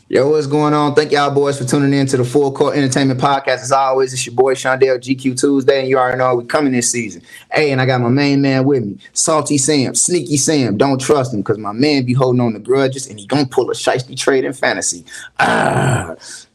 Yo, what's going on? Thank y'all boys for tuning in to the Full Court Entertainment Podcast. As always, it's your boy Shondell GQ Tuesday, and you already know we coming this season. Hey, and I got my main man with me, Salty Sam, Sneaky Sam. Don't trust him because my man be holding on to grudges, and he gonna pull a shiesty trade in fantasy.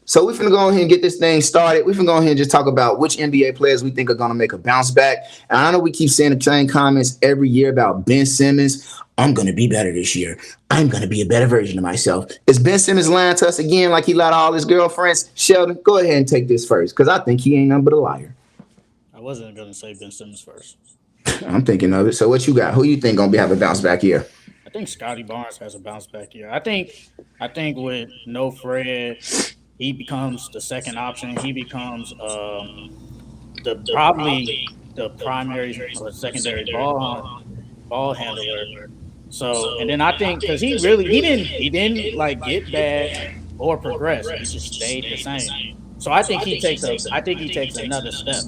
So we finna go ahead and get this thing started. We finna go ahead and just talk about which NBA players we think are gonna make a bounce back. And I know we keep saying the same comments every year about Ben Simmons. I'm gonna be better this year. I'm gonna be a better version of myself. Is Ben Simmons lying to us again like he lied to all his girlfriends? Sheldon, go ahead and take this first, because I think he ain't nothing but a liar. I wasn't gonna say Ben Simmons first. I'm thinking of it. So what you got? Who you think gonna have a bounce back here? I think Scotty Barnes has a bounce back year. I think with no Fred, he becomes the second option. He becomes probably the primary or secondary ball handler. So, and then I think because he didn't like get bad or progress. He just stayed the same. So I think he takes another step.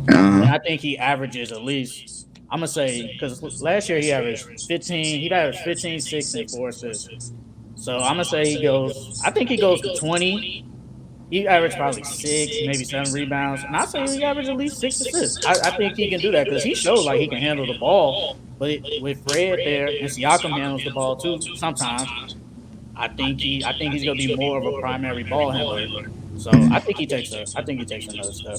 And I think he averages at least. I'm gonna say because last year he averaged 15. He averaged 15, 6, and 4 assists. So I'm gonna say he goes. I think he goes to 20. He averaged probably 6, maybe 7 rebounds, and I say he averaged at least 6 assists. I think he can do that because he showed like he can handle the ball. But with Fred there and Siakam handles the ball too sometimes, I think he's gonna be more of a primary ball handler. So I think he takes another step.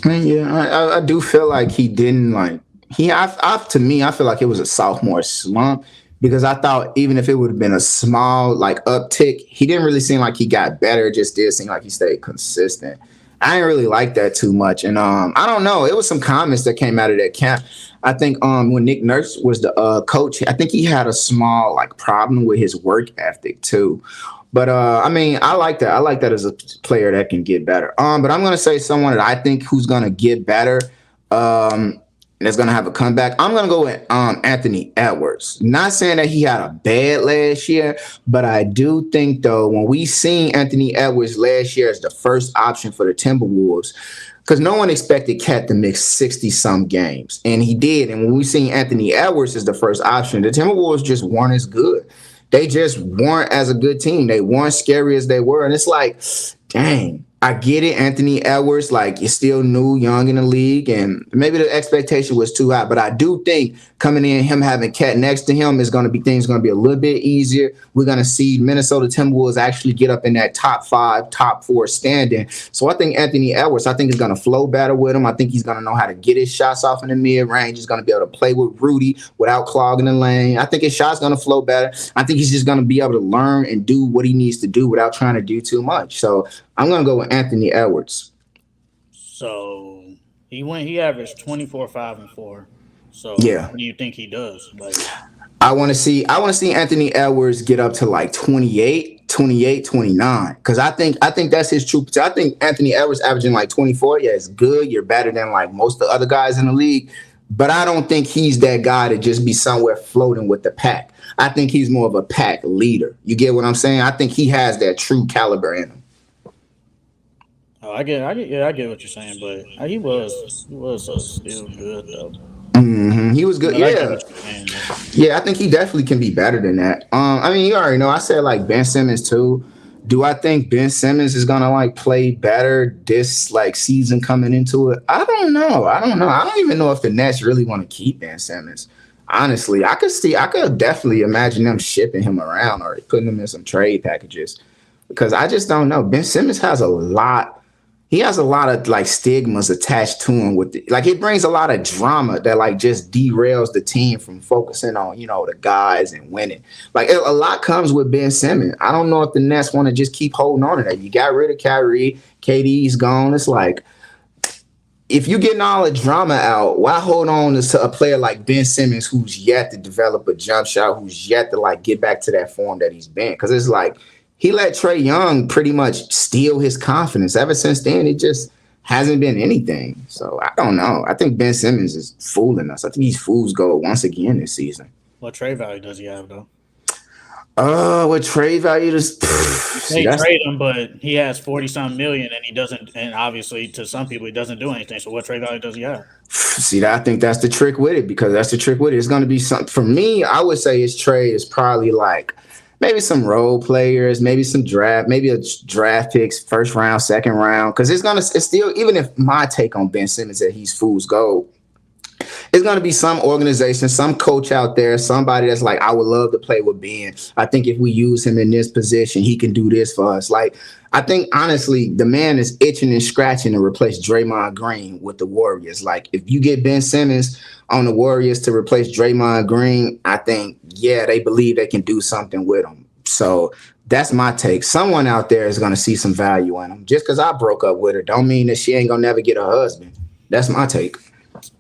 I mean, yeah, I do feel like he didn't like to me. I feel like it was a sophomore slump because I thought even if it would have been a small like uptick, he didn't really seem like he got better. It just did seem like he stayed consistent. I didn't really like that too much, and I don't know. It was some comments that came out of that camp. I think when Nick Nurse was the coach, I think he had a small like problem with his work ethic too. But I mean, I like that. I like that as a player that can get better. But I'm gonna say someone that I think who's gonna get better. That's gonna have a comeback. I'm gonna go with Anthony Edwards. Not saying that he had a bad last year, but I do think though when we seen Anthony Edwards last year as the first option for the Timberwolves, because no one expected Cat to mix 60-some games, and he did. And when we seen Anthony Edwards as the first option, the Timberwolves just weren't as good. They just weren't as a good team. They weren't scary as they were. And it's like, dang, I get it. Anthony Edwards, like, you're still new, young in the league, and maybe the expectation was too high. But I do think coming in, him having Cat next to him is going to be things going to be a little bit easier. We're going to see Minnesota Timberwolves actually get up in that top 5, top 4 standing. So I think Anthony Edwards, I think is going to flow better with him. I think he's going to know how to get his shots off in the mid-range. He's going to be able to play with Rudy without clogging the lane. I think his shot's going to flow better. I think he's just going to be able to learn and do what he needs to do without trying to do too much. So I'm going to go with Anthony Edwards. So he averaged 24, 5, and 4. So Yeah. what do you think he does? Like I want to see Anthony Edwards get up to like 28, 29 cuz I think that's his true potential. I think Anthony Edwards averaging like 24, yeah, it's good. You're better than like most of the other guys in the league, but I don't think he's that guy to just be somewhere floating with the pack. I think he's more of a pack leader. You get what I'm saying? I think he has that true caliber in him. oh, I get what you're saying, but he was still good though. He was good. But I get Yeah. what you're saying. Though. Yeah, I think he definitely can be better than that. I mean, you already know I said like Ben Simmons too. Do I think Ben Simmons is gonna like play better this like season coming into it? I don't know. I don't even know if the Nets really want to keep Ben Simmons. Honestly, I could definitely imagine them shipping him around or putting him in some trade packages because I just don't know. Ben Simmons has a lot. He has a lot of like stigmas attached to him with like it brings a lot of drama that like just derails the team from focusing on, the guys and winning. Like a lot comes with Ben Simmons. I don't know if the Nets want to just keep holding on to that. You got rid of Kyrie, KD's gone. It's like if you're getting all the drama out, why hold on to a player like Ben Simmons who's yet to develop a jump shot, who's yet to like get back to that form that he's been? Because it's like he let Trae Young pretty much steal his confidence. Ever since then, it just hasn't been anything. So I don't know. I think Ben Simmons is fooling us. I think these fools go once again this season. What trade value does he have though? What trade value does? They trade him, but he has 40-some million, and he doesn't. And obviously, to some people, he doesn't do anything. So, what trade value does he have? See, I think that's the trick with it because that's the trick with it. It's going to be something for me. I would say his trade is probably like maybe some role players, maybe some draft, maybe a draft picks, first round, second round. Because it's still, even if my take on Ben Simmons that he's fool's gold, it's going to be some organization, some coach out there, somebody that's like, I would love to play with Ben. I think if we use him in this position, he can do this for us. Like, I think honestly, the man is itching and scratching to replace Draymond Green with the Warriors. Like, if you get Ben Simmons on the Warriors to replace Draymond Green, I think, yeah, they believe they can do something with him. So that's my take. Someone out there is going to see some value in him. Just because I broke up with her don't mean that she ain't going to never get a husband. That's my take.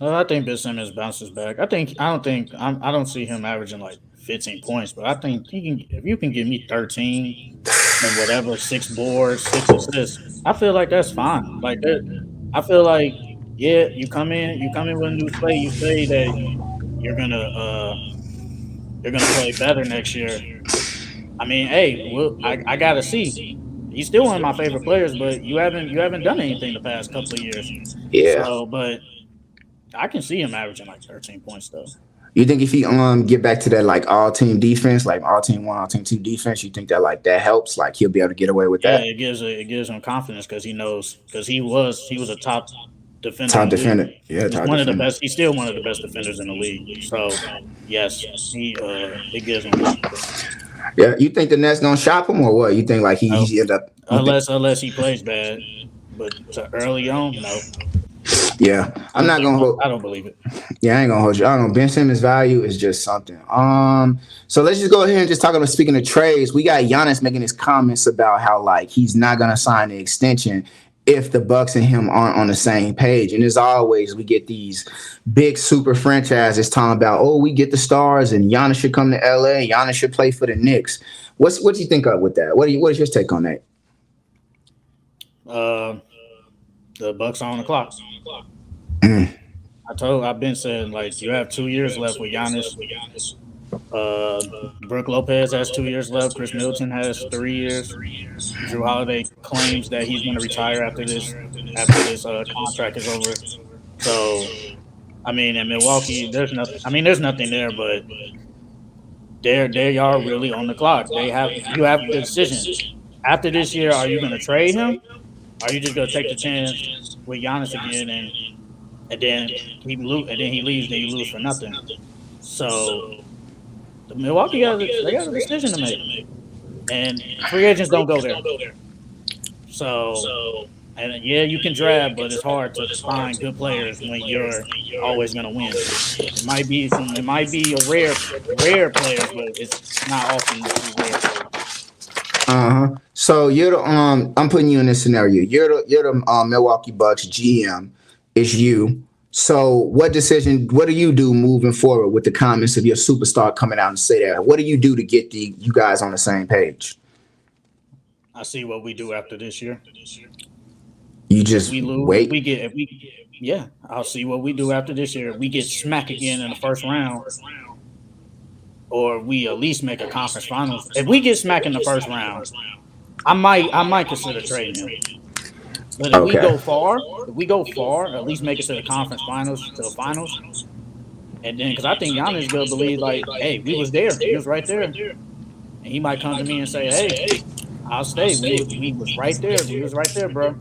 I think Ben Simmons bounces back. I don't see him averaging like 15 points, but I think he can. If you can give me 13 and whatever, 6 boards, 6 assists, I feel like that's fine. Like that, I feel like yeah, you come in with a new play. You say that you're gonna uh you're gonna play better next year. I mean, hey, I gotta see. He's still one of my favorite players, but you haven't done anything the past couple of years. Yeah. So, but I can see him averaging like 13 points though. You think if he get back to that like all team defense, like all team one, all team two defense, you think that like that helps? Like he'll be able to get away with Yeah, that? it gives him confidence because he knows because he was a top defender Top in the league. defender. Yeah, He's top one of the defender. best. He's still one of the best defenders in the league. So yes, he it gives him confidence. Yeah. You think the Nets gonna shop him or what? You think like No, he end up you think unless he plays bad, but to early on, no, yeah. I'm not gonna hold I don't believe it. yeah, I ain't gonna hold you. I don't know. Ben Simmons' value is just something. So let's just go ahead and just talk about speaking of trades. We got Giannis making his comments about how like he's not gonna sign the extension if the Bucks and him aren't on the same page. And as always, we get these big super franchises talking about, oh, we get the stars and Giannis should come to LA. Giannis should play for the Knicks. What do you think of with that? What is your take on that? Uh, the Bucks are on the clock. Mm, I've been saying like you have 2 years left with Giannis. Uh, Brooke Lopez has 2 years left. Chris Middleton has 3 years. Drew Holiday claims that he's going to retire after this contract is over. So, I mean, in Milwaukee, there's nothing. I mean, there's nothing there, but they are really on the clock. You have the decision after this year. Are you going to trade him? Are you just going to take the chance with Giannis again and then he leaves, then you lose for nothing? So the they got a decision to make, and free agents don't go there. So, and yeah, you can draft, but it's hard to find good players when you're always going to win. It might be a rare player, but it's not often you see rare players. uh-huh. So you're the I'm putting you in this scenario. You're the Milwaukee Bucks GM. It's you. So what do you do moving forward with the comments of your superstar coming out and say that? What do you do to get you guys on the same page? I see what we do after this year. You If just we lose, wait. if we yeah, I'll see what we do after this year. If we get smacked again in the first round, or we at least make a conference finals. If we get smacked in the first round, I might consider trading him. But Okay. if we go far, at least make it to the conference finals, to the finals, and then because I think Giannis gonna believe like, hey, we was there, he was right there, and he might come to me and say, hey, I'll stay. We was right there, we was right there, bro.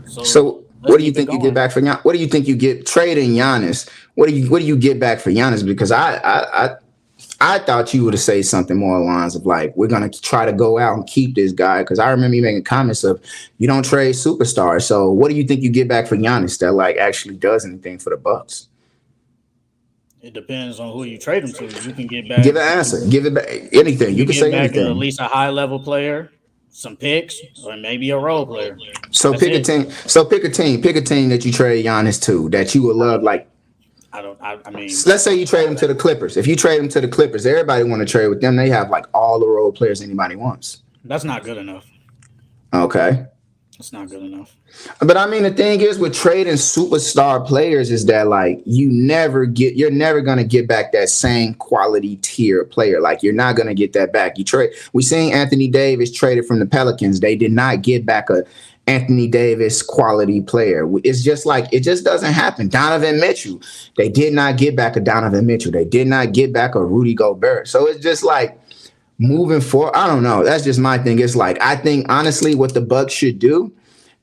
So So let's what do you keep it think you get going. back for Gian? What do you think you get trading Giannis? What do you get back for Giannis? Because I thought you would have said something more along the lines of like we're gonna try to go out and keep this guy because I remember you making comments of you don't trade superstars. So what do you think you get back for Giannis that like actually does anything for the Bucks? It depends on who you trade him to. You can get Give back. an answer. Give it back. Anything. You You can get say back at anything. least a high level player, some picks, or maybe a role player. So That's pick a it. team. So pick a team. Pick a team that you trade Giannis to that you would I love. don't. Like I don't. I mean, let's say you trade him to the Clippers. If you trade him to the Clippers, everybody want to trade with them. They have like all the role players anybody wants. that's not good enough. Okay. That's not good enough. But I mean, the thing is with trading superstar players is that like you're never gonna get back that same quality tier player. Like you're not gonna get that back. We seen Anthony Davis traded from the Pelicans. They did not get back a Anthony Davis quality player. It's just like it just doesn't happen. Donovan Mitchell, they did not get back a Donovan Mitchell. They did not get back a Rudy Gobert. So it's just like moving forward, I don't know. That's just my thing. It's like I think honestly, what the Bucks should do,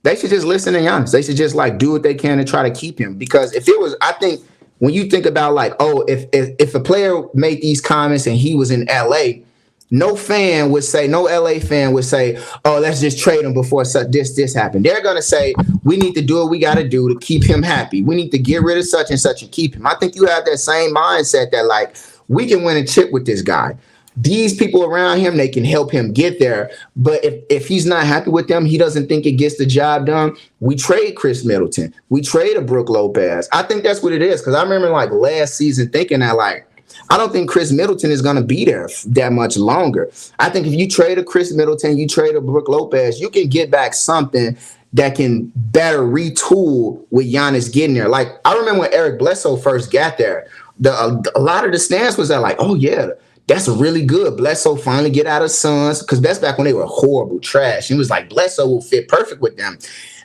they should just listen to Giannis. They should just like do what they can to try to keep him. Because if it was, I think when you think about like, oh, if a player made these comments and he was in LA, no fan would say, no LA fan would say, oh, let's just trade him before this happened. They're gonna say, we need to do what we gotta do to keep him happy. We need to get rid of such and such and keep him. I think you have that same mindset that like we can win a chip with this guy. These people around him, they can help him get there. But if he's not happy with them, he doesn't think it gets the job done, we trade Chris Middleton. We trade a Brook Lopez. I think that's what it is. Because I remember like last season thinking that like, I don't think Chris Middleton is going to be there that much longer. I think if you trade a Chris Middleton, you trade a Brook Lopez, you can get back something that can better retool with Giannis getting there. Like I remember when Eric Bledsoe first got there, a lot of the stance was that like, oh yeah, that's really good. Bledsoe finally get out of Suns, because that's back when they were horrible trash. He was like, Bledsoe will fit perfect with them.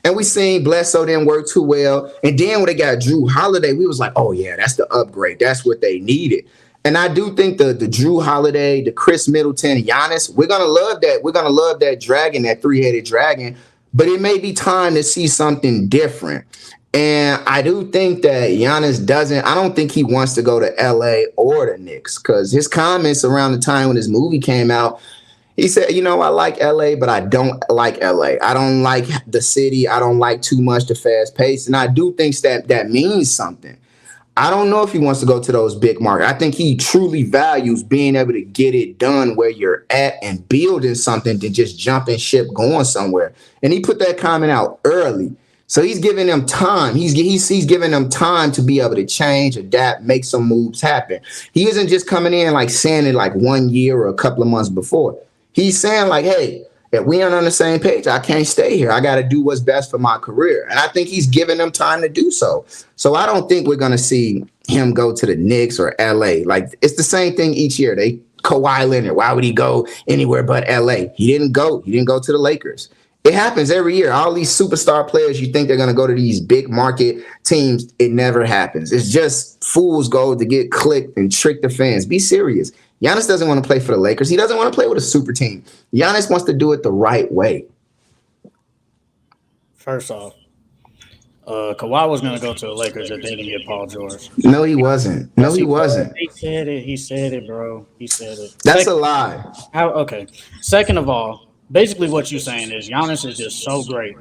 And we seen Bledsoe didn't work too well. And then when they got Drew Holiday, we was like, oh yeah, that's the upgrade. That's what they needed. And I do think the Drew Holiday, the Chris Middleton, Giannis, we're gonna love that. We're gonna love that dragon, that three-headed dragon. But it may be time to see something different. And I do think that Giannis I don't think he wants to go to LA or the Knicks, because his comments around the time when his movie came out, he said, you know, I like LA, but I don't like LA. I don't like the city. I don't like too much the fast pace. And I do think that means something. I don't know if he wants to go to those big markets. I think he truly values being able to get it done where you're at and building something than just jumping ship going somewhere. And he put that comment out early. So he's giving them time. He's giving them time to be able to change, adapt, make some moves happen. He isn't just coming in like saying it like 1 year or a couple of months before. He's saying like, hey, if we aren't on the same page, I can't stay here. I got to do what's best for my career. And I think he's giving them time to do so. So I don't think we're going to see him go to the Knicks or LA. Like it's the same thing each year. Kawhi Leonard, why would he go anywhere but LA? He didn't go to the Lakers. It happens every year. All these superstar players, you think they're going to go to these big market teams. It never happens. It's just fool's gold to get clicked and trick the fans. Be serious. Giannis doesn't want to play for the Lakers. He doesn't want to play with a super team. Giannis wants to do it the right way. First off, Kawhi was going to go to the Lakers if they didn't get Paul George. No, he wasn't. No, he wasn't. He said it. He said it, bro. He said it. That's a lie. Okay. Second of all, basically what you're saying is Giannis is just so great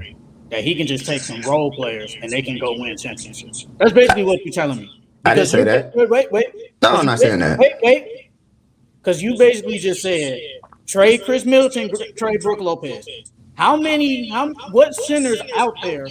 that he can just take some role players and they can go win championships. That's basically what you're telling me. I didn't say that. Wait. No, I'm not saying that. Wait. Because you basically just said trade Chris Middleton, trade Brook Lopez. What centers out there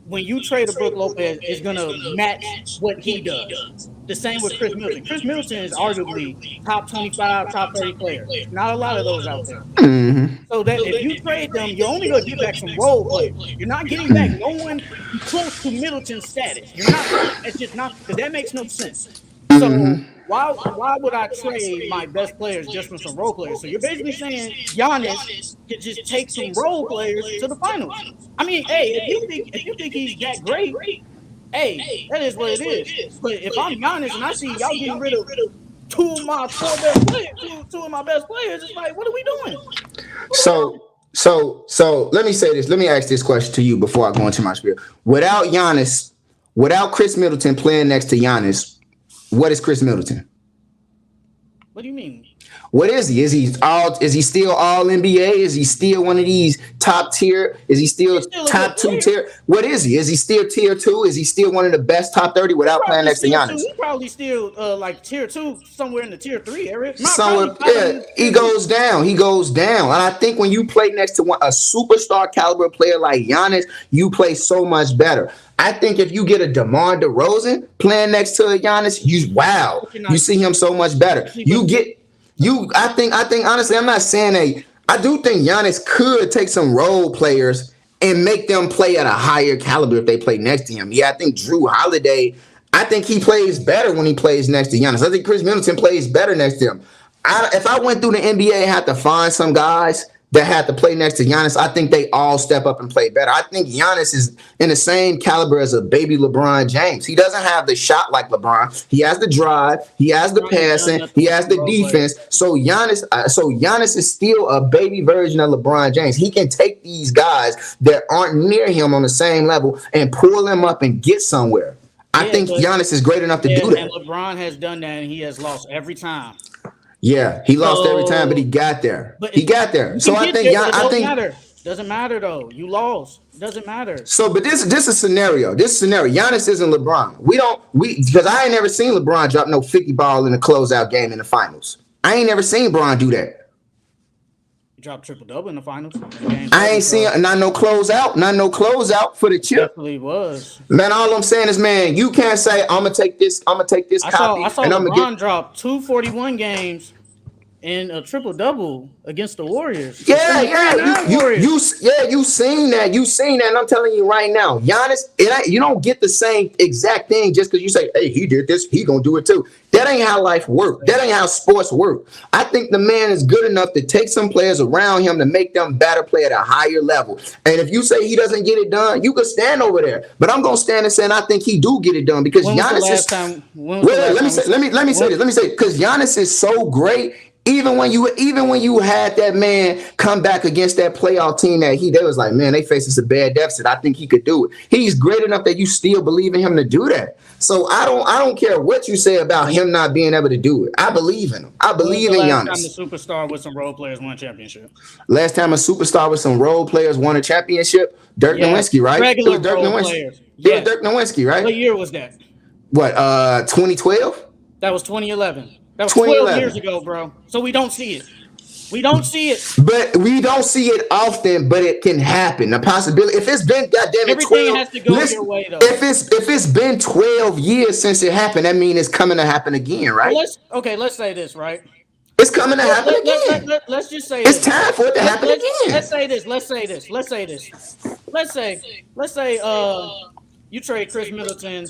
when you trade a Brook Lopez is going to match what he does? The same with Chris Middleton. Chris Middleton is arguably top 25, top 30 player. Not a lot of those out there. Mm-hmm. So that if you trade them, you're only going to get back some role players. You're not getting back no one close to Middleton's status. You're not. It's just not, because that makes no sense. So why would I trade my best players just for some role players? So you're basically saying Giannis could just take some role players to the finals. I mean, hey, if you think he's that great, hey, that is what it is. But if I'm Giannis and I see y'all getting rid of two of my best players, it's like, what are we doing? So let me say this. Let me ask this question to you before I go into my spiel. Without Chris Middleton playing next to Giannis, what is Chris Middleton? What do you mean? What is he? Is he still all NBA? Is he still one of these top tier? Is he still top 2 tier? What is he? Is he still tier 2? Is he still one of the best top 30 without playing next to Giannis? He's probably still like tier 2, somewhere in the tier 3 area. He goes down. And I think when you play next to a superstar caliber player like Giannis, you play so much better. I think if you get a DeMar DeRozan playing next to a Giannis, you see him so much better. I think honestly, I'm not saying I do think Giannis could take some role players and make them play at a higher caliber if they play next to him. Yeah, I think Drew Holiday, I think he plays better when he plays next to Giannis. I think Chris Middleton plays better next to him. If I went through the NBA and had to find some guys that had to play next to Giannis, I think they all step up and play better. I think Giannis is in the same caliber as a baby LeBron James. He doesn't have the shot like LeBron. He has the drive, he has the passing, he has the defense. So Giannis is still a baby version of LeBron James. He can take these guys that aren't near him on the same level and pull them up and get somewhere. I think Giannis is great enough to do that. And LeBron has done that, and he has lost every time. Yeah, he lost every time, but he got there. He got there. So I think doesn't matter though. You lost. Doesn't matter. So, but this is a scenario. Giannis isn't LeBron. Because I ain't never seen LeBron drop no 50 ball in a closeout game in the finals. I ain't never seen LeBron do that. He dropped triple-double in the finals. I ain't seen not no closeout for the chip. Definitely was. Man, all I'm saying is, man, you can't say I'm gonna take this copy. I saw and LeBron drop 241 games in a triple-double against the Warriors. You seen that. You seen that, and I'm telling you right now, Giannis, you don't get the same exact thing just because you say, hey, he did this, he gonna do it too. That ain't how life works. That ain't how sports work. I think the man is good enough to take some players around him to make them better play at a higher level. And if you say he doesn't get it done, you can stand over there. But I'm gonna stand and say I think he do get it done because Giannis is. Let me say because Giannis is so great. Even when you had that man come back against that playoff team they was like, man, they facing a bad deficit. I think he could do it. He's great enough that you still believe in him to do that. So I don't care what you say about him not being able to do it. I believe in him. I believe in Giannis. Last time a superstar with some role players won a championship. Last time a superstar with some role players won a championship, Dirk Nowitzki, right? Regular role players. Yeah, Dirk Nowitzki, right? What year was that? What? 2012? That was 2011. That was 12 years ago, bro. So we don't see it. But we don't see it often, but it can happen. A possibility. If it's been goddamn 12, has to go your way, though. If it's been 12 years since it happened, that means it's coming to happen again, right? Well, let's say this, right? It's coming to happen again. Let's just say it's time for it to happen again. Let's say this. Let's say you trade Chris Middleton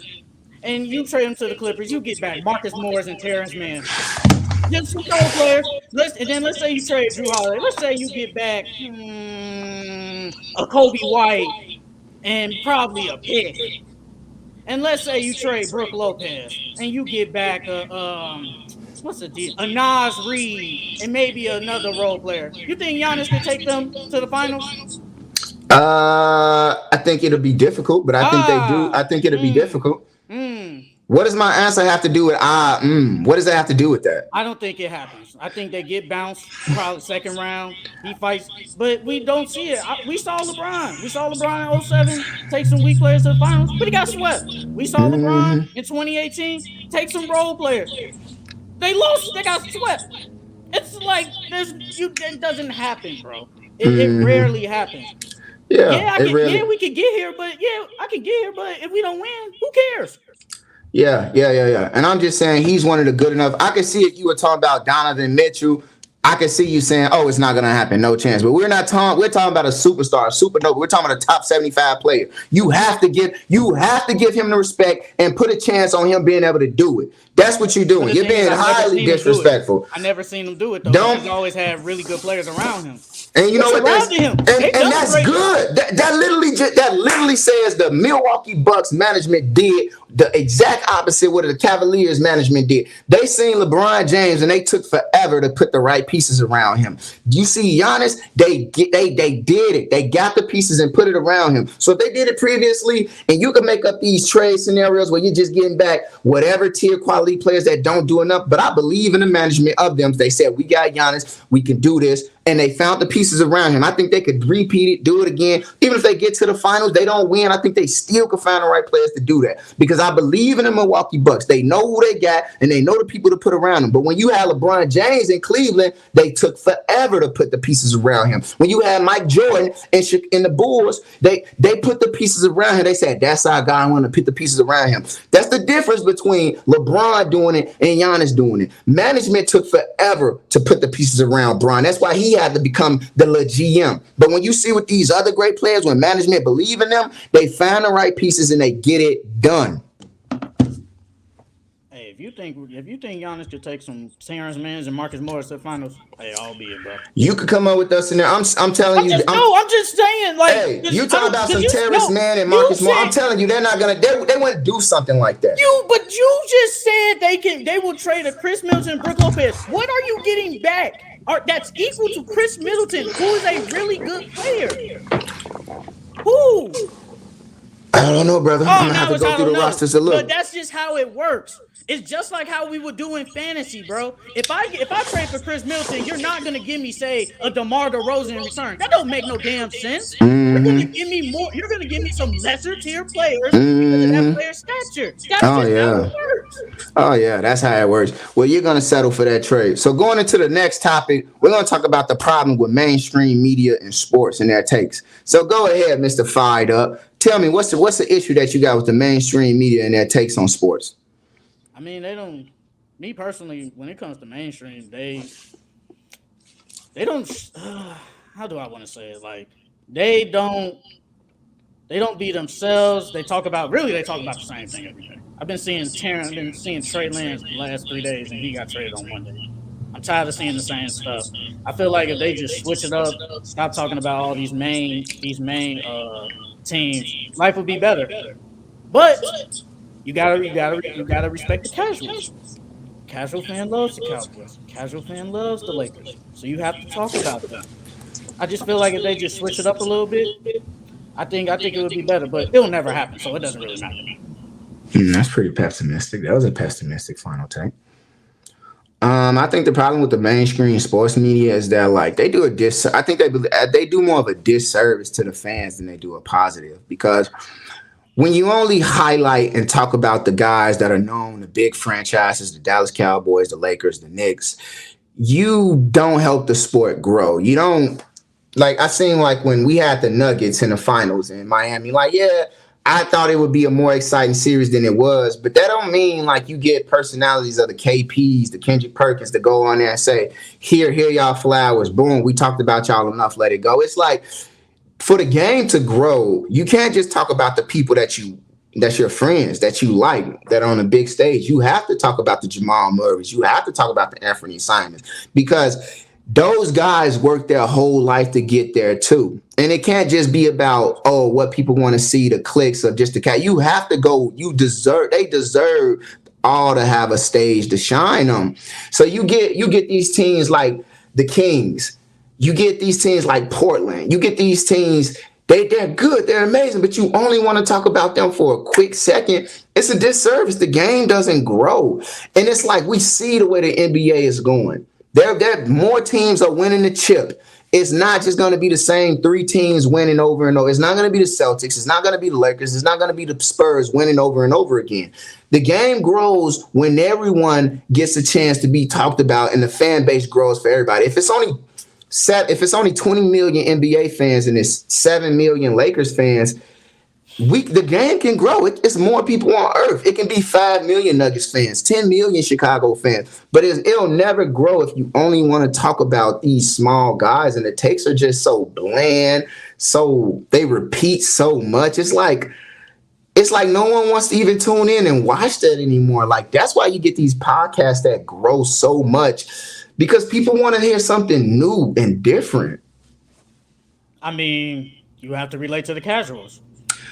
and you trade him to the Clippers. You get back Marcus Morris and Terrence Mann. Just some role players. And then let's say you trade Drew Holiday. Let's say you get back a Kobe White and probably a pick. And let's say you trade Brook Lopez and you get back what's the deal? A Nas Reed and maybe another role player. You think Giannis could take them to the finals? I think it'll be difficult, but I think they do. I think it'll be difficult. What does my answer have to do with what does that have to do with that? I don't think it happens. I think they get bounced probably second round. He fights, but we don't see it. We saw LeBron. We saw LeBron in 07 take some weak players to the finals, but he got swept. We saw LeBron in 2018 take some role players. They lost. They got swept. It's like it doesn't happen, bro. It rarely happens. We could get here, but I could get here, but if we don't win, who cares? Yeah. And I'm just saying he's one of the good enough. I could see if you were talking about Donovan Mitchell, I could see you saying, "Oh, it's not going to happen, no chance." But we're talking about a superstar, a supernova. We're talking about a top 75 player. You have to give him the respect and put a chance on him being able to do it. That's what you're doing. You're being highly disrespectful. I never seen him do it though. He's always had really good players around him. And you know what? That's good. That literally says the Milwaukee Bucks management did the exact opposite what the Cavaliers management did. They seen LeBron James and they took forever to put the right pieces around him. You see Giannis, they did it. They got the pieces and put it around him. So if they did it previously, and you can make up these trade scenarios where you're just getting back whatever tier quality players that don't do enough. But I believe in the management of them. They said, we got Giannis, we can do this. And they found the pieces around him. I think they could repeat it, do it again. Even if they get to the finals, they don't win. I think they still can find the right players to do that. Because I believe in the Milwaukee Bucks. They know who they got, and they know the people to put around them. But when you had LeBron James in Cleveland, they took forever to put the pieces around him. When you had Mike Jordan in the Bulls, they put the pieces around him. They said, that's our guy. I want to put the pieces around him. That's the difference between LeBron doing it and Giannis doing it. Management took forever to put the pieces around Bron. That's why he had to become the GM. But when you see with these other great players, when management believe in them, they find the right pieces and they get it done. Hey, if you think Giannis could take some Terrence Manns and Marcus Morris to the finals, hey, I'll be it, bro. You could come up with us in there. I'm telling you. I'm just saying, like, Hey, you talk about some Terrence no, Mann and Marcus Morris. I'm telling you, they're not gonna. They wouldn't do something like that. But you just said they will trade a Chris Middleton and Brook Lopez. What are you getting back? That's equal to Chris Middleton, who is a really good player. Who? I don't know, brother. I'm gonna have to go through the rosters a look. But that's just how it works. It's just like how we would do in fantasy, bro. If I trade for Chris Middleton, you're not gonna give me, say, a DeMar DeRozan in return. That don't make no damn sense. You're gonna give me more. You're gonna give me some lesser tier players because of that player's stature. That's how it works. Oh yeah, that's how it works. Well, you're gonna settle for that trade. So going into the next topic, we're gonna talk about the problem with mainstream media and sports and their takes. So go ahead, Mr. Fired Up. Tell me what's the issue that you got with the mainstream media and their takes on sports? I mean, they don't. Me personally, when it comes to mainstream, they don't. How do I want to say it? Like they don't be themselves. They talk about the same thing every day. I've been seeing Trey Lance the last 3 days, and he got traded on Monday. I'm tired of seeing the same stuff. I feel like if they just switch it up, stop talking about all these main teams, life would be better. But you gotta respect the casuals. Casual fan loves the Cowboys. Casual fan loves the Lakers. So you have to talk about them. I just feel like if they just switch it up a little bit, I think it would be better. But it'll never happen, so it doesn't really matter. That's pretty pessimistic. That was a pessimistic final take. I think the problem with the mainstream sports media is that like they do I think they do more of a disservice to the fans than they do a positive, because when you only highlight and talk about the guys that are known, the big franchises, the Dallas Cowboys, the Lakers, the Knicks, you don't help the sport grow. You don't, like, I seen like when we had the Nuggets in the finals in Miami, like, yeah, I thought it would be a more exciting series than it was, but that don't mean like you get personalities of the KPs, the Kendrick Perkins to go on there and say, here y'all flowers, boom, we talked about y'all enough, let it go. It's like, for the game to grow, you can't just talk about the people that's your friends, that you like, that are on the big stage. You have to talk about the Jamal Murrays. You have to talk about the Anthony Simons, because those guys work their whole life to get there too. And it can't just be about, what people want to see, the clicks of just the cat. You have to go, they deserve all to have a stage to shine on. So you get these teams like the Kings. You get these teams like Portland. You get these teams, they're good, they're amazing, but you only want to talk about them for a quick second. It's a disservice. The game doesn't grow. And it's like we see the way the NBA is going. There more teams are winning the chip. It's not just going to be the same 3 teams winning over and over. It's not going to be the Celtics. It's not going to be the Lakers. It's not going to be the Spurs winning over and over again. The game grows when everyone gets a chance to be talked about and the fan base grows for everybody. If it's only 20 million NBA fans and it's 7 million Lakers fans, the game can grow. It's more people on earth. It can be 5 million Nuggets fans, 10 million Chicago fans, but it'll never grow if you only want to talk about these small guys, and the takes are just so bland, so they repeat so much. It's like no one wants to even tune in and watch that anymore. Like, that's why you get these podcasts that grow so much, because people want to hear something new and different. I mean, you have to relate to the casuals.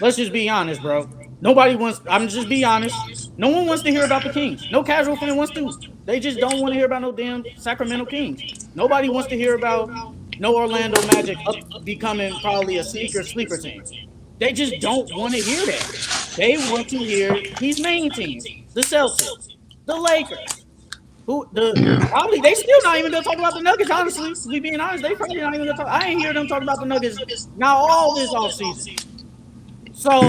Let's just be honest, bro. I'm just be honest. No one wants to hear about the Kings. No casual fan wants to. They just don't want to hear about no damn Sacramento Kings. Nobody wants to hear about no Orlando Magic becoming probably a sleeper team. They just don't want to hear that. They want to hear these main teams, the Celtics, the Lakers. Probably they still not even gonna talk about the Nuggets. Honestly, to be being honest, they probably not even gonna talk. I ain't hear them talk about the Nuggets now all this offseason. So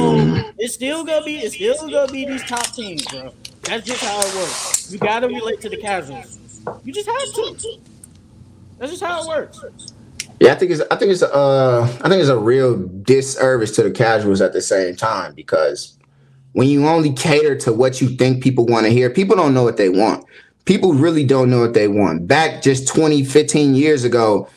it's still gonna be these top teams, bro. That's just how it works. You gotta relate to the casuals. You just have to. That's just how it works. Yeah, I think it's a real disservice to the casuals at the same time, because when you only cater to what you think people want to hear, people don't know what they want. People really don't know what they want. Back just 20, 15 years ago,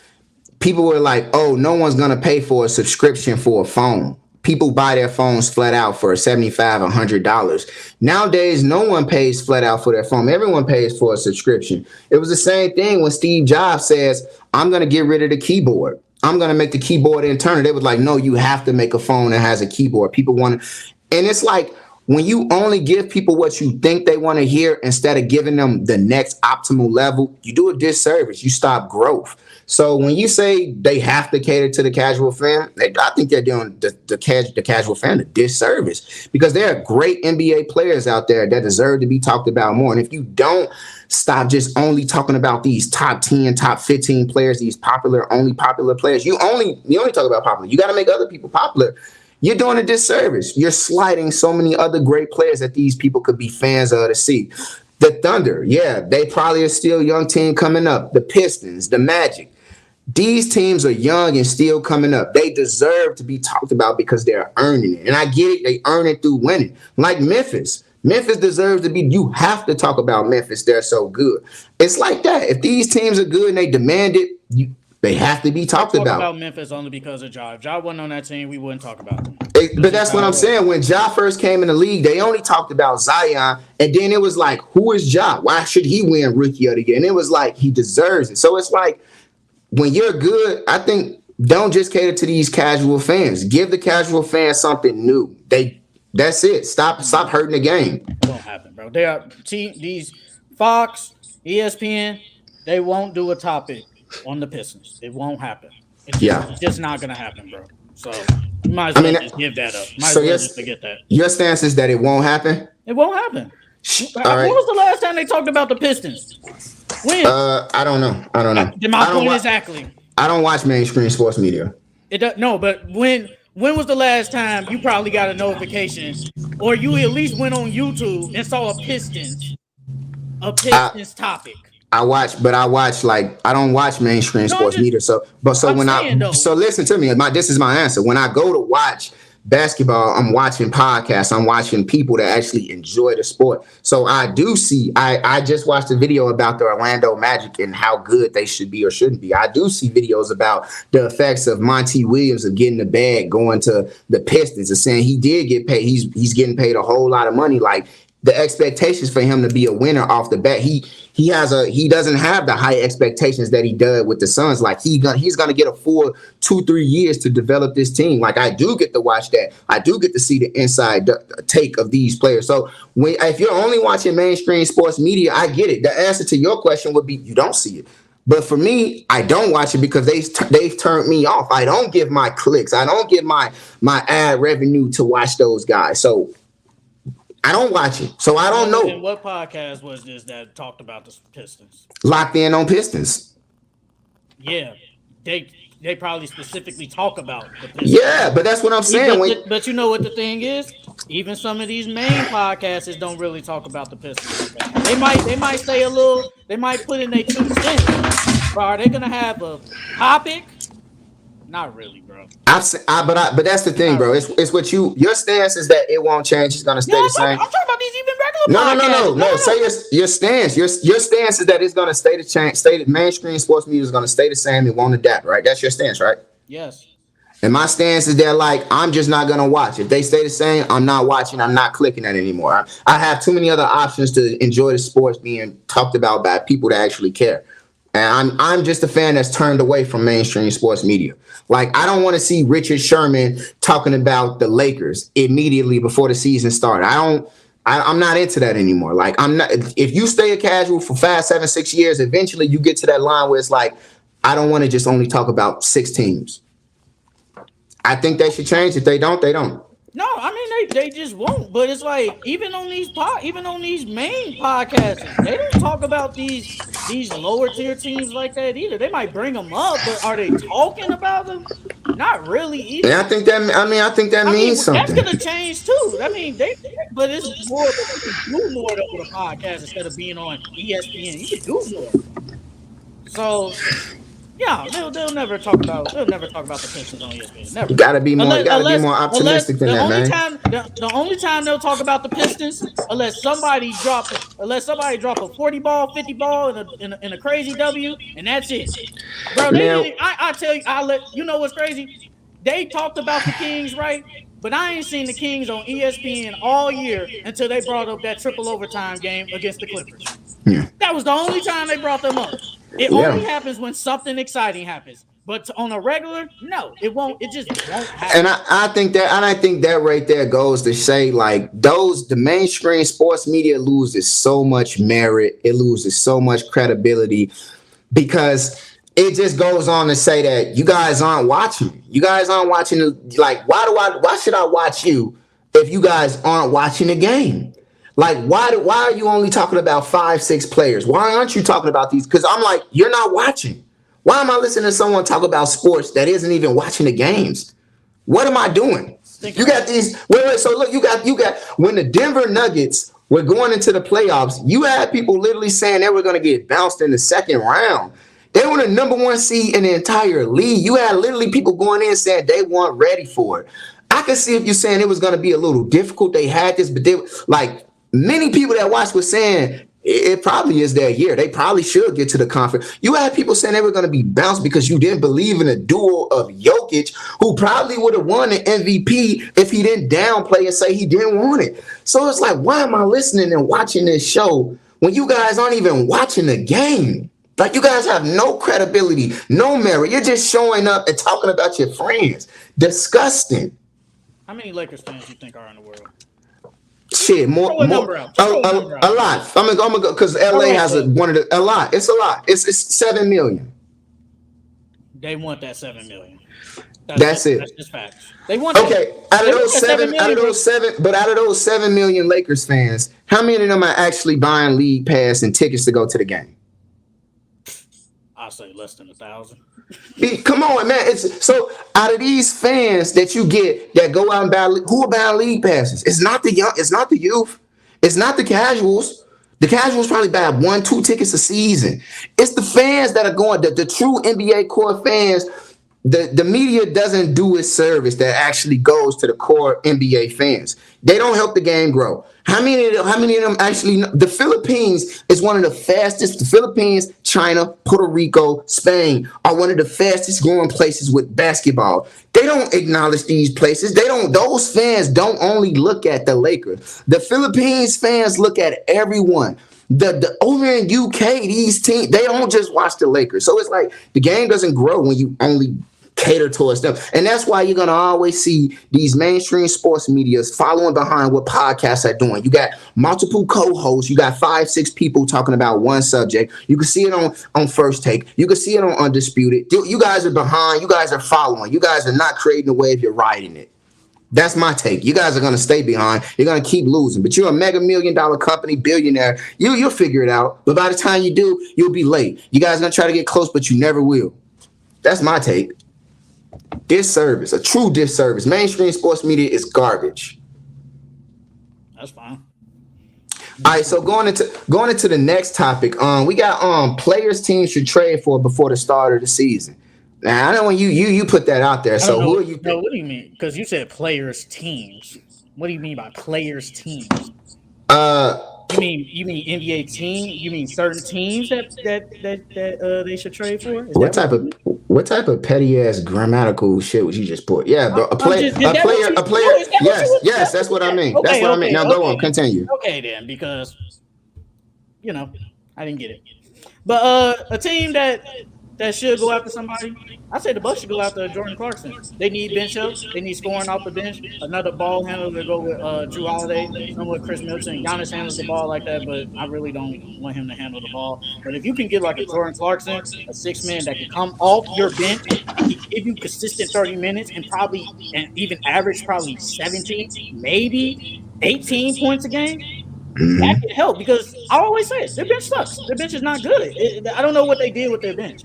people were like, oh, no one's going to pay for a subscription for a phone. people buy their phones flat out for $75, $100. Nowadays, no one pays flat out for their phone. Everyone pays for a subscription. It was the same thing when Steve Jobs says, I'm going to get rid of the keyboard. I'm going to make the keyboard internal. They was like, no, you have to make a phone that has a keyboard. People want to, and it's like, when you only give people what you think they want to hear instead of giving them the next optimal level, you do a disservice. You stop growth. So when you say they have to cater to the casual fan, I think they're doing the casual fan a disservice, because there are great NBA players out there that deserve to be talked about more. And if you don't stop just only talking about these top 10, top 15 players, these only popular players, you only talk about popular. You got to make other people popular. You're doing a disservice. You're slighting so many other great players that these people could be fans of to see. The Thunder, yeah, they probably are still a young team coming up. The Pistons, the Magic. These teams are young and still coming up. They deserve to be talked about because they're earning it. And I get it. They earn it through winning. Like Memphis. Memphis deserves to be, you have to talk about Memphis. They're so good. It's like that. If these teams are good and they demand it, they have to be talked about. About Memphis only because of Ja. If Ja wasn't on that team, we wouldn't talk about them. But that's what I'm saying. When Ja first came in the league, they only talked about Zion, and then it was like, who is Ja? Why should he win Rookie of the Year? And it was like, he deserves it. So it's like, when you're good, I think don't just cater to these casual fans. Give the casual fans something new. That's it. Stop hurting the game. It won't happen, bro. They are these Fox, ESPN. They won't do a topic on the Pistons. It won't happen. It's just not gonna happen, bro. So you might as well just give that up. Might as well just forget that. Your stance is that it won't happen? It won't happen. All right. When was the last time they talked about the Pistons? When? I don't know. My point exactly. I don't watch mainstream sports media. No, but when was the last time you probably got a notification, or you at least went on YouTube and saw a Pistons topic? I watch like, I don't watch mainstream sports media. So listen to me. This is my answer. When I go to watch basketball, I'm watching podcasts. I'm watching people that actually enjoy the sport. So I do see. I just watched a video about the Orlando Magic and how good they should be or shouldn't be. I do see videos about the effects of Monty Williams of getting the bag, going to the Pistons, and saying he did get paid. He's getting paid a whole lot of money. Like, the expectations for him to be a winner off the bat, he doesn't have the high expectations that he does with the Suns. Like, he's gonna get a full 2-3 years to develop this team. Like, I do get to watch that. I do get to see the inside take of these players. So if you're only watching mainstream sports media, I get it. The answer to your question would be you don't see it. But for me, I don't watch it because they've turned me off. I don't give my clicks. I don't give my ad revenue to watch those guys. So I don't watch it, so I don't know. And what podcast was this that talked about the Pistons? Locked In on Pistons. Yeah, they probably specifically talk about the Pistons. Yeah, but that's what I'm saying. But you know what the thing is? Even some of these main podcasts don't really talk about the Pistons. They might say a little. They might put in their 2 cents. But are they gonna have a topic? Not really, bro. But that's the thing, bro. It's what your stance is that it won't change. It's gonna stay the same. I'm talking about these even regular podcasts. No. Say your stance. Your stance is that it's gonna stay the change. Mainstream sports media is gonna stay the same. It won't adapt, right? That's your stance, right? Yes. And my stance is that, like, I'm just not gonna watch. If they stay the same, I'm not watching. I'm not clicking that anymore. I have too many other options to enjoy the sports being talked about by people that actually care. And I'm just a fan that's turned away from mainstream sports media. Like, I don't want to see Richard Sherman talking about the Lakers immediately before the season started. I'm not into that anymore. Like, I'm not. If you stay a casual for 5, 7, 6 years, eventually you get to that line where it's like, I don't want to just only talk about 6 teams. I think they should change. If they don't, they don't. No, I mean they just won't. But it's like even on these main podcasts, they don't talk about these lower tier teams like that either. They might bring them up, but are they talking about them? Not really either. And I think that means something. That's gonna change too. I mean, but it's more. You can do more over the podcast instead of being on ESPN. You can do more. So. Yeah, they'll never talk about the Pistons on ESPN. Never. You gotta be more optimistic than that, man. The only time they'll talk about the Pistons, unless somebody drop a 40 ball, 50 ball in a crazy W, and that's it. Bro, I tell you, you know what's crazy? They talked about the Kings, right? But I ain't seen the Kings on ESPN all year until they brought up that triple overtime game against the Clippers. Yeah. That was the only time they brought them up. It only happens when something exciting happens. But on a regular, no, it won't. It just won't happen. And I think that right there goes to say, like, the mainstream sports media loses so much merit, it loses so much credibility, because it just goes on to say that you guys aren't watching. You guys aren't watching. Like, why should I watch you if you guys aren't watching the game? Like, why are you only talking about 5-6 players? Why aren't you talking about these? Because I'm like, you're not watching. Why am I listening to someone talk about sports that isn't even watching the games? What am I doing? You got these. Wait. So look, you got when the Denver Nuggets were going into the playoffs, you had people literally saying they were going to get bounced in the second round. They were the number 1 seed in the entire league. You had literally people going in saying they weren't ready for it. I could see if you're saying it was going to be a little difficult. They had this, but they like many people that watched were saying it probably is their year. They probably should get to the conference. You had people saying they were going to be bounced because you didn't believe in a duo of Jokic, who probably would have won the MVP if he didn't downplay and say he didn't want it. So it's like, why am I listening and watching this show when you guys aren't even watching the game? Like, you guys have no credibility, no merit. You're just showing up and talking about your friends. Disgusting. How many Lakers fans do you think are in the world? Shit, more, a lot. I'm gonna go because LA has a lot. It's a lot. It's 7 million. They want that 7 million. That's it. That's just facts. They want that. Okay, out of those 7 million Lakers fans, how many of them are actually buying league pass and tickets to go to the game? I'll say less than 1,000. Come on, man. It's so out of these fans that you get that go out and buy, who are buying league passes? It's not the young, it's not the youth, it's not the casuals. The casuals probably buy 1-2 tickets a season. It's the fans that are going, the true NBA core fans. The media doesn't do its service that actually goes to the core NBA fans. They don't help the game grow. How many of them actually know? The Philippines is one of the fastest. The Philippines, China, Puerto Rico, Spain are one of the fastest growing places with basketball. They don't acknowledge these places. Those fans don't only look at the Lakers. The Philippines fans look at everyone. The over in UK, these teams, they don't just watch the Lakers. So it's like the game doesn't grow when you only cater towards them. And that's why you're going to always see these mainstream sports medias following behind what podcasts are doing. You got multiple co-hosts. You got 5-6 people talking about one subject. You can see it on First Take. You can see it on Undisputed. You guys are behind. You guys are following. You guys are not creating a wave. You're riding it. That's my take. You guys are going to stay behind. You're going to keep losing. But you're a mega $1 million company, billionaire. You'll figure it out. But by the time you do, you'll be late. You guys are going to try to get close, but you never will. That's my take. Disservice, a true disservice. Mainstream sports media is garbage. That's fine. All right, so going into the next topic, we got players teams should trade for before the start of the season. Now I know when you put that out there. So who are you? No, what do you mean? Because you said players teams. What do you mean by players teams? You mean NBA team? You mean certain teams that they should trade for? What type of petty ass grammatical shit would you just put? Yeah, bro, a player. Yes, that's what I mean. That's what I mean. Now go on, continue. Okay, then, because I didn't get it. But a team that should go after somebody, I say the Bucks should go after Jordan Clarkson. They need bench help. They need scoring off the bench. Another ball handler to go with Drew Holiday, some with Chris Middleton. Giannis handles the ball like that, but I really don't want him to handle the ball. But if you can get like a Jordan Clarkson, a 6-man that can come off your bench, give you consistent 30 minutes and even average probably 17, maybe 18 points a game, that can help, because I always say it, their bench sucks. Their bench is not good. I don't know what they did with their bench.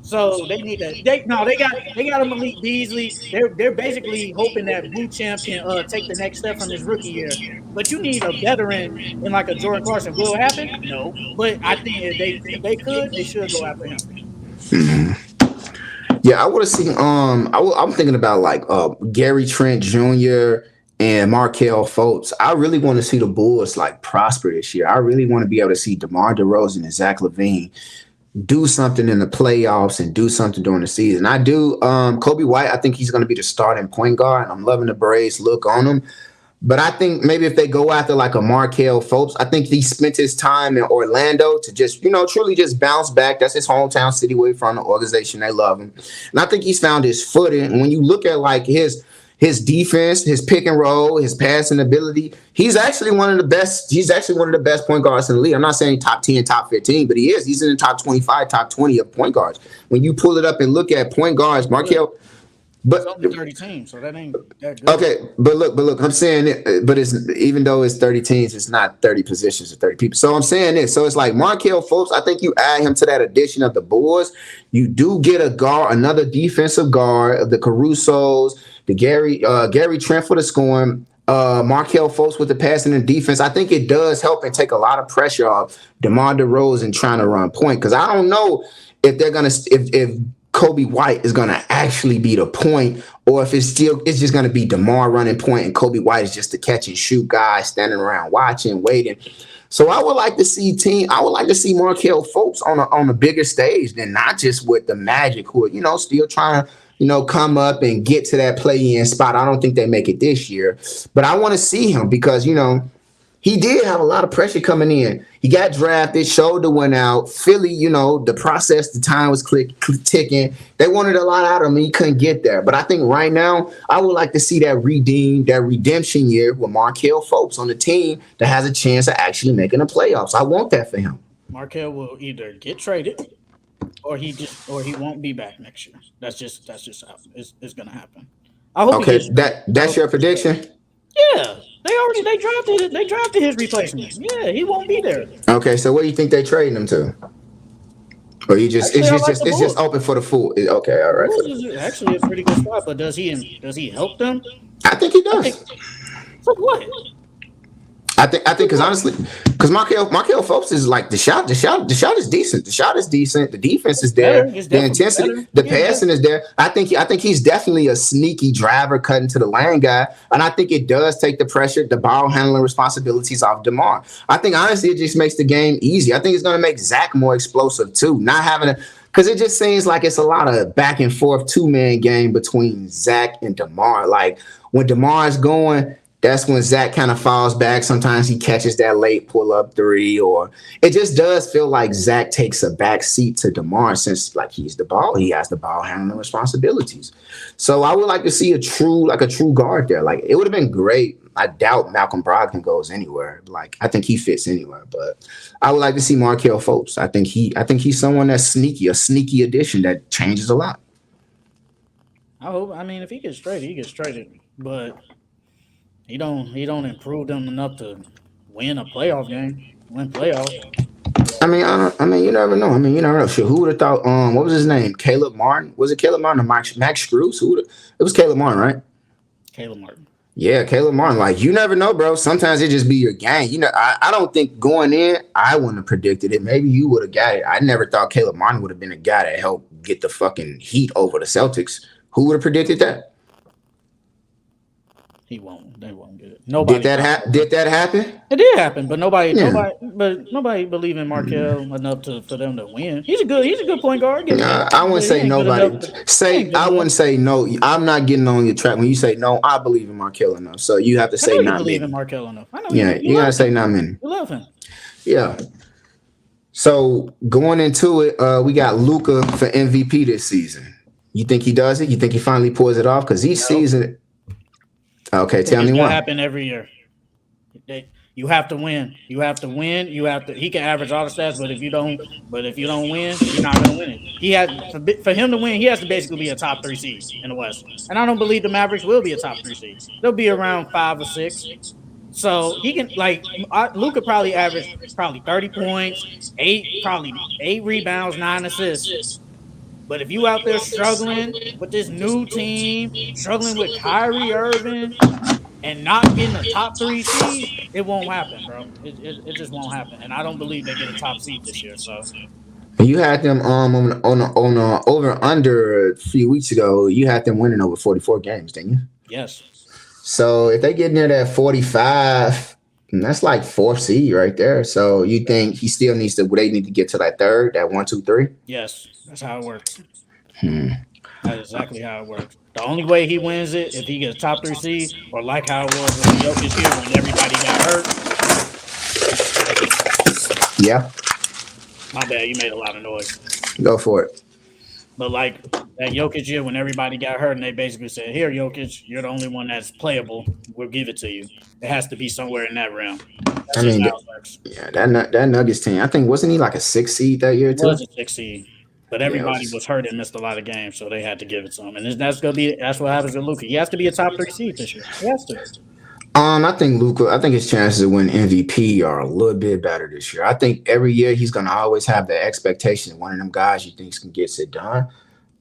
So they need that. They got a Malik Beasley. They're basically hoping that Champ can take the next step from his rookie year. But you need a veteran in like a Jordan Clarkson. Will it happen? No. But I think if they could, they should go after him. Mm-hmm. Yeah, I would have seen. I'm thinking about like Gary Trent Jr. and Markelle Fultz. I really want to see the Bulls like prosper this year. I really want to be able to see DeMar DeRozan and Zach LaVine do something in the playoffs and do something during the season. I do. Kobe White, I think he's going to be the starting point guard. And I'm loving the Braves look on him. But I think maybe if they go after like a Markelle Fultz, I think he spent his time in Orlando to just, truly just bounce back. That's his hometown city, where from the organization. They love him. And I think he's found his footing. And when you look at like his defense, his pick and roll, his passing ability, he's actually one of the best. He's actually one of the best point guards in the league. I'm not saying top 10, top 15, but he is. He's in the top 25, top 20 of point guards. When you pull it up and look at point guards, Markelle. But it's only 30 teams, so that ain't that good. Okay, but look, I'm saying it, but it's even though it's 30 teams, it's not 30 positions or 30 people. So I'm saying this. So it's like Markelle Fultz, I think you add him to that addition of the Bulls, you do get a guard, another defensive guard of the Carusos, the Gary Trent for the scoring, Markelle Fultz with the passing and defense. I think it does help and take a lot of pressure off DeMar DeRozan trying to run point, because I don't know if they're gonna if Kobe White is going to actually be the point, or if it's just going to be DeMar running point and Kobe White is just the catch and shoot guy standing around watching, waiting. So I would like to see Markelle Fultz on a bigger stage than not just with the Magic, who are, still trying to, come up and get to that play-in spot. I don't think they make it this year, but I want to see him because, he did have a lot of pressure coming in. He got drafted, shoulder went out. Philly, the process, the time was ticking. They wanted a lot out of him. He couldn't get there. But I think right now, I would like to see that redemption year with Markelle Fultz on the team that has a chance of actually making the playoffs. I want that for him. Markelle will either get traded or he won't be back next year. That's just how it's going to happen. I hope. Okay, that's your prediction? Yeah. They drafted his replacement. Yeah, he won't be there. Okay, so what do you think they trading him to? Or it's just open for the full. Okay, all right. Is actually a pretty good spot, but does he help them? I think he does. For what? I think because honestly, because Markelle Fultz is like the shot is decent. The shot is decent. The defense is there. The intensity, the passing is there. I think he's definitely a sneaky driver cutting to the lane guy, and I think it does take the pressure, the ball handling responsibilities off DeMar. I think honestly it just makes the game easy. I think it's going to make Zach more explosive too. Not having because it just seems like it's a lot of back and forth 2-man game between Zach and DeMar. Like when DeMar is going, that's when Zach kind of falls back. Sometimes he catches that late pull-up three, or it just does feel like Zach takes a back seat to DeMar since like he has the ball handling responsibilities. So I would like to see a true guard there. Like it would have been great. I doubt Malcolm Brogdon goes anywhere. Like I think he fits anywhere, but I would like to see Markelle Fultz. I think he's someone that's sneaky, a sneaky addition that changes a lot. I mean, if he gets traded, he gets traded, but he don't improve them enough to win a playoff game, win playoffs. I mean, you never know. Shit, who would have thought? What was his name? Caleb Martin? Was it Caleb Martin or Max Strus? It was Caleb Martin, right? Caleb Martin. Yeah, Caleb Martin. Like you never know, bro. Sometimes it just be your game. I don't think going in, I wouldn't have predicted it. Maybe you would have got it. I never thought Caleb Martin would have been a guy that helped get the fucking Heat over the Celtics. Who would have predicted that? He won't. They won't get it. Nobody. Did that happen? It did happen, but nobody believed in Markelle enough for them to win. He's a good point guard. I wouldn't say nobody. I wouldn't say no. I'm not getting on your track when you say no. I believe in Markelle enough, so you have to say not believe many. in Markelle enough. I know you gotta say not many. You love him. Yeah. So going into it, we got Luka for MVP this season. You think he does it? You think he finally pulls it off? Because each season. Okay, tell me why. It happen every year. You have to win. You have to win. He can average all the stats, but if you don't win, you're not going to win it. For him to win, he has to basically be a top 3 seed in the West. And I don't believe the Mavericks will be a top 3 seed. They'll be around 5 or 6. So he can Luka probably average 30 points, 8 rebounds, 9 assists. But if you out there struggling with this new team, struggling with Kyrie Irving, and not getting a top 3 seed, it won't happen, bro. It just won't happen. And I don't believe they get a top seed this year. So you had them on over under a few weeks ago. You had them winning over 44 games, didn't you? Yes. So if they get near that 45, And that's like fourth seed right there. So you think he still needs to? They need to get to that third, that 1, 2, 3. Yes, that's how it works. Hmm. That's exactly how it works. The only way he wins it if he gets a top 3 seed, or like how it was with the Jokic year when everybody got hurt. Yeah. My bad, you made a lot of noise. Go for it. But like that Jokic year when everybody got hurt and they basically said, "Here, Jokic, you're the only one that's playable. We'll give it to you." It has to be somewhere in that realm. That's I just mean, how it works. yeah, that Nuggets team. I think wasn't he like a 6 seed that year It too? was a 6 seed, but Yeah, it everybody was. was hurt and missed a lot of games, so they had to give it to him. And that's what happens with Luka. He has to be a top 3 seed this year. He has to. I think Luka. I think his chances of winning MVP are a little bit better this year. I think every year he's gonna always have the expectation of one of them guys you think can get it done.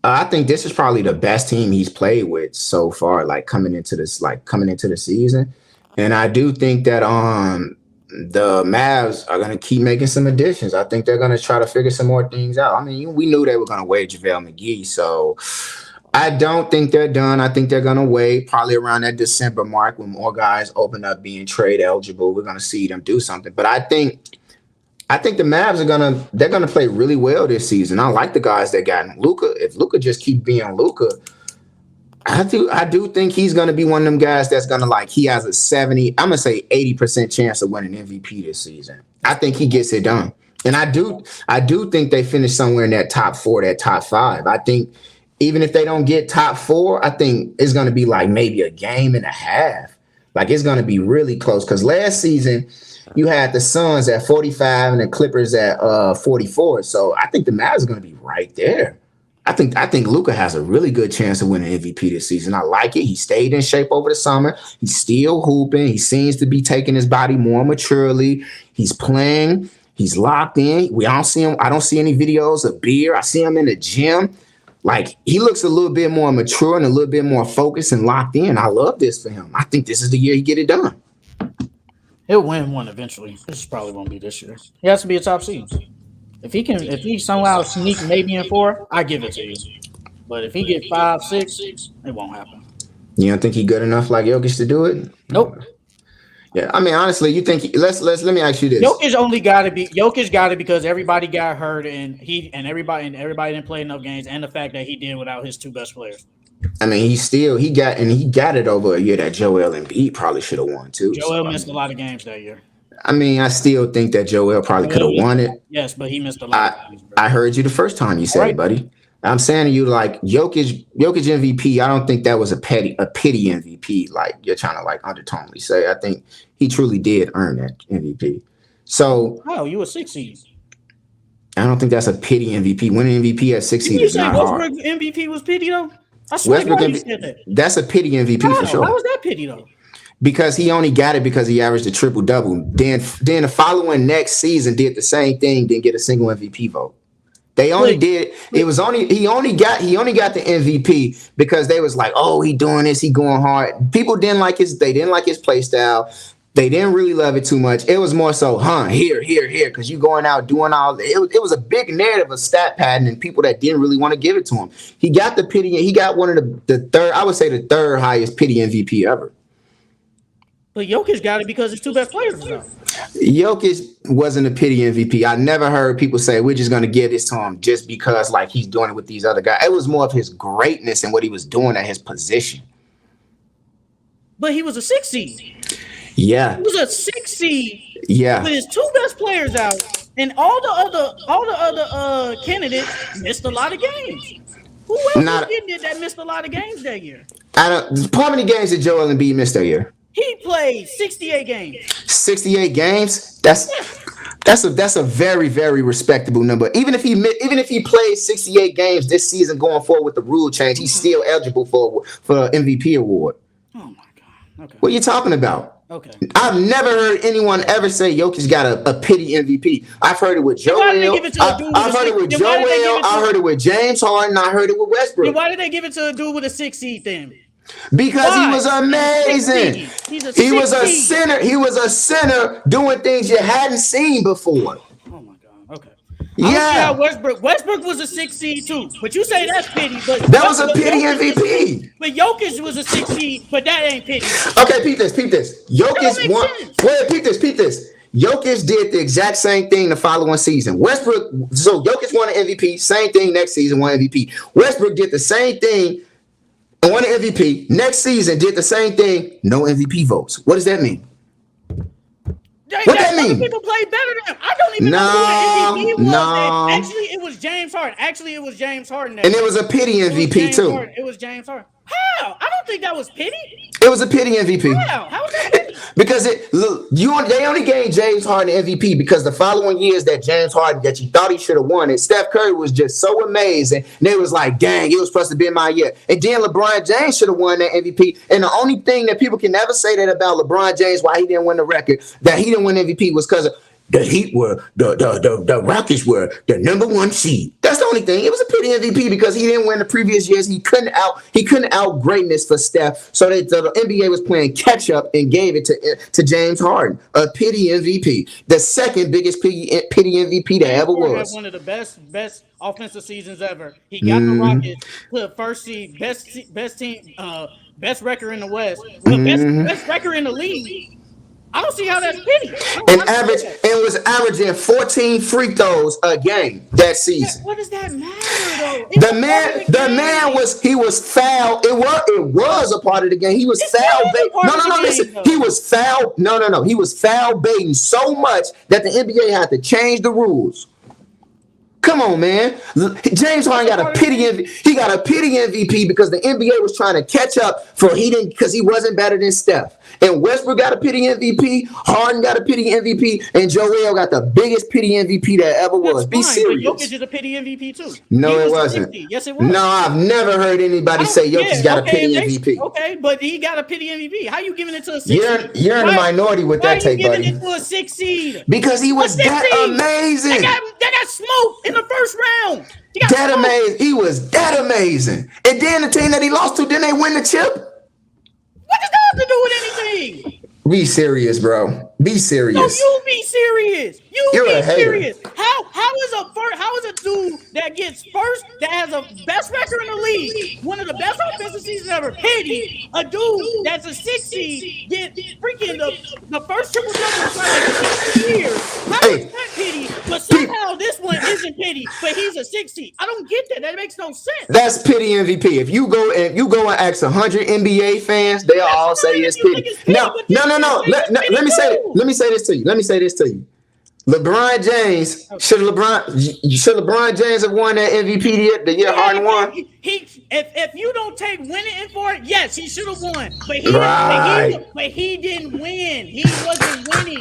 I think this is probably the best team he's played with so far, coming into the season. And I do think that the Mavs are gonna keep making some additions. I think they're gonna try to figure some more things out. I mean, we knew they were gonna waive JaVale McGee, so I don't think they're done. I think they're gonna wait probably around that December mark when more guys open up being trade eligible. We're gonna see them do something. But I think the Mavs they're gonna play really well this season. I like the guys that got Luka. If Luka just keep being Luka, I do think he's gonna be one of them guys that's gonna he has a 70, I'm gonna say 80% chance of winning MVP this season. I think he gets it done. And I do think they finish somewhere in that top 4, that top 5. I think even if they don't get top 4, I think it's gonna be maybe a game and a half. It's gonna be really close. Because last season you had the Suns at 45 and the Clippers at 44. So I think the Mavs are going to be right there. I think Luka has a really good chance of winning MVP this season. I like it. He stayed in shape over the summer. He's still hooping. He seems to be taking his body more maturely. He's playing. He's locked in. We don't see him. I don't see any videos of beer. I see him in the gym. He looks a little bit more mature and a little bit more focused and locked in. I love this for him. I think this is the year he get it done. He'll win one eventually. This probably won't be this year. He has to be a top seed. If he somehow sneak maybe in 4, I give it to you. But if he get 5, 6, it won't happen. You don't think he good enough like Jokic to do it? Nope. Yeah, I mean, honestly, you think let me ask you this. Jokic got it because everybody got hurt and everybody didn't play enough games, and the fact that he did without his 2 best players. I mean, he got it over a year that Joel Embiid probably should have won too. Joel missed a lot of games that year. I mean, I still think that Joel probably could have won it. Yes, but he missed a lot of games. I heard you the first time you said it, buddy. I'm saying to you, Jokic MVP, I don't think that was a pity MVP, you're trying to undertonely say. I think he truly did earn that MVP. So you a 6 seed. I don't think that's a pity MVP. Winning MVP at 6 seed is not hard. MVP was pity though? I swear to God, you said that. That's a pity MVP for sure. How was that pity though? Because he only got it because he averaged a triple-double. Then the following next season did the same thing, didn't get a single MVP vote. They only did. It was he only got the MVP because they was like, oh, he doing this, he going hard. People didn't like his play style. They didn't really love it too much. It was more so, here, because you going out doing all. It was a big narrative of stat padding and people that didn't really want to give it to him. He got the pity. He got one of the third. I would say the third highest pity MVP ever. But Jokic got it because his 2 best players was out. Jokic wasn't a pity MVP. I never heard people say we're just going to give this to him just because he's doing it with these other guys. It was more of his greatness and what he was doing at his position. But he was a 6 seed. Yeah, he was a 6 seed. Yeah, with his 2 best players out, and all the other candidates missed a lot of games. Who else that missed a lot of games that year? How many games did Joel Embiid miss that year? He played 68 games. 68 games? That's a very, very respectable number. Even if he plays 68 games this season going forward with the rule change, he's still eligible for MVP award. Oh my God. Okay. What are you talking about? Okay. I've never heard anyone ever say Jokic got a pity MVP. I've heard it with Joel. I've heard it with Joel. I heard it with James Harden. I heard it with Westbrook. Then why did they give it to a dude with a 6 seed then? Because he was amazing. He was a center. He was a center doing things you hadn't seen before. Oh my God. Okay. I don't see Yeah, how Westbrook was a 6 seed too, but you say that's pity. But that was a pity MVP. But Jokic was a 6 seed, but that ain't pity. Okay, peep this. That Jokic don't won. make sense. Wait, peep this. Jokic did the exact same thing the following season. Westbrook, so Jokic won an MVP, same thing next season, won MVP. Westbrook did the same thing and won an MVP. Next season did the same thing, no MVP votes. What does that mean? What that mean? People play better than him. I don't even know who the MVP was. No. Actually, it was James Harden. And it was a pity MVP too. It was James Harden. How? I don't think that was pity. It was a pity MVP. How was that pity? Because they only gave James Harden MVP because the following years that James Harden that you thought he should have won it, Steph Curry was just so amazing. And they was like, dang, it was supposed to be my year. And then LeBron James should have won that MVP. And the only thing that people can never say that about LeBron James, why he didn't win the record, that he didn't win MVP was because of the Heat were the Rockets were the number 1 seed. That's the only thing. It was a pity MVP because he didn't win the previous years. He couldn't out greatness for Steph. So the NBA was playing catch up and gave it to James Harden. A pity MVP, the second biggest pity MVP that ever was. One of the best offensive seasons ever. He got the Rockets to the first seed, best team, best record in the West, best record in the league. I don't see how that's pity. And was averaging 14 free throws a game that season. What does that matter though? The man was foul. It was a part of the game. He was foul baiting. Listen. He was foul. He was foul baiting so much that the NBA had to change the rules. Come on, man. James Harden got a pity MVP. He got a pity MVP because the NBA was trying to catch up because he wasn't better than Steph. And Westbrook got a pity MVP, Harden got a pity MVP, and Joel got the biggest pity MVP that ever was. Be serious. But Jokic is a pity MVP too. No, it wasn't. Yes, it was. No, I've never heard anybody say Jokic got a pity MVP. Okay, but he got a pity MVP. How you giving it to a 6 seed? You're in the minority with that take, buddy. Why are you giving it to a 6 seed? Because he was that amazing. They got smoked in the first round. That amazing. He was that amazing. And then the team that he lost to, didn't they win the chip? What does that have to do with anything? Be serious, bro. Be serious. No, you be serious. You're be a hater. Serious. How is a dude that gets first, that has a best record in the league, one of the best offensive seasons ever, pity a dude that's a 6 seed get freaking the first triple double in 6 years? How is that pity? But somehow this one isn't pity, but he's a 6 seed. I don't get that. That makes no sense. That's pity MVP. If you go and ask 100 NBA fans, they'll all say it's pity. No. Let me say this to you. LeBron James should LeBron James have won that MVP the year Harden won? If you don't take winning in for it, yes, he should have won. But he didn't win. He wasn't winning.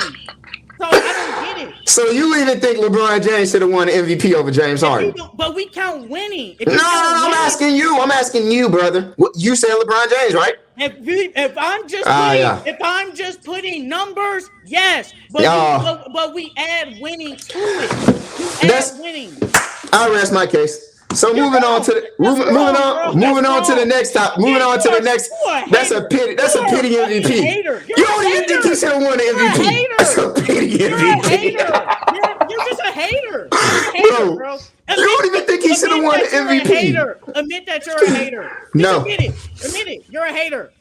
So I don't get it. So you even think LeBron James should have won the MVP over James Harden? But we count winning. I'm asking you, brother. You said LeBron James, right? If I'm just putting numbers, yes. But we add winning to it. Add winning. I'll rest my case. So moving on to the next top. Moving on to the next. That's a pity MVP. You don't even think he should have won the MVP. That's a pity MVP. You're just a hater. Bro. You don't even think he should have won the MVP. Admit that you're a hater. No. Admit it. You're a hater.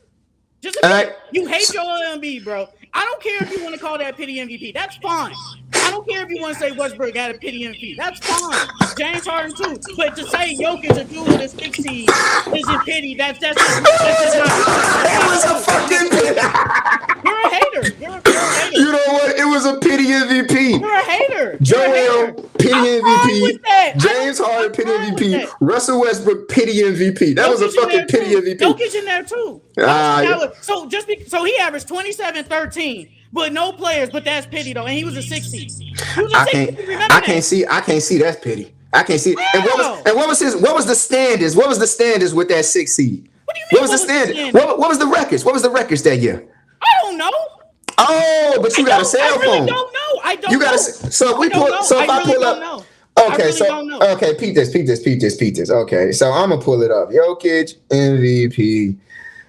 Just admit it. You hate your Embiid, bro. I don't care if you want to call that pity MVP. That's fine. I don't care if you want to say Westbrook had a pity MVP. That's fine. James Harden too. But to say Jokic a dude with a 6 seed isn't pity. That's just not. It was a fucking pity. You're a hater. You're a hater. You know what? It was a pity MVP. You're a hater. Joel, pity MVP. James James Harden, pity MVP. Russell Westbrook, pity MVP. That was a fucking pity MVP. Jokic in there too. So he averaged 27-13. But no players, but that's pity though, and he was a 6 seed. I can't see that's pity. I can't see. And what was the standards? What was the standards with that 6 seed? What do you mean? What was the standard? What was the records? What was the records that year? I don't know. Oh, but you got a cell phone. I really don't know. I don't know. So if I pull up. Okay, peep this. Okay, so I'm gonna pull it up. Jokic MVP.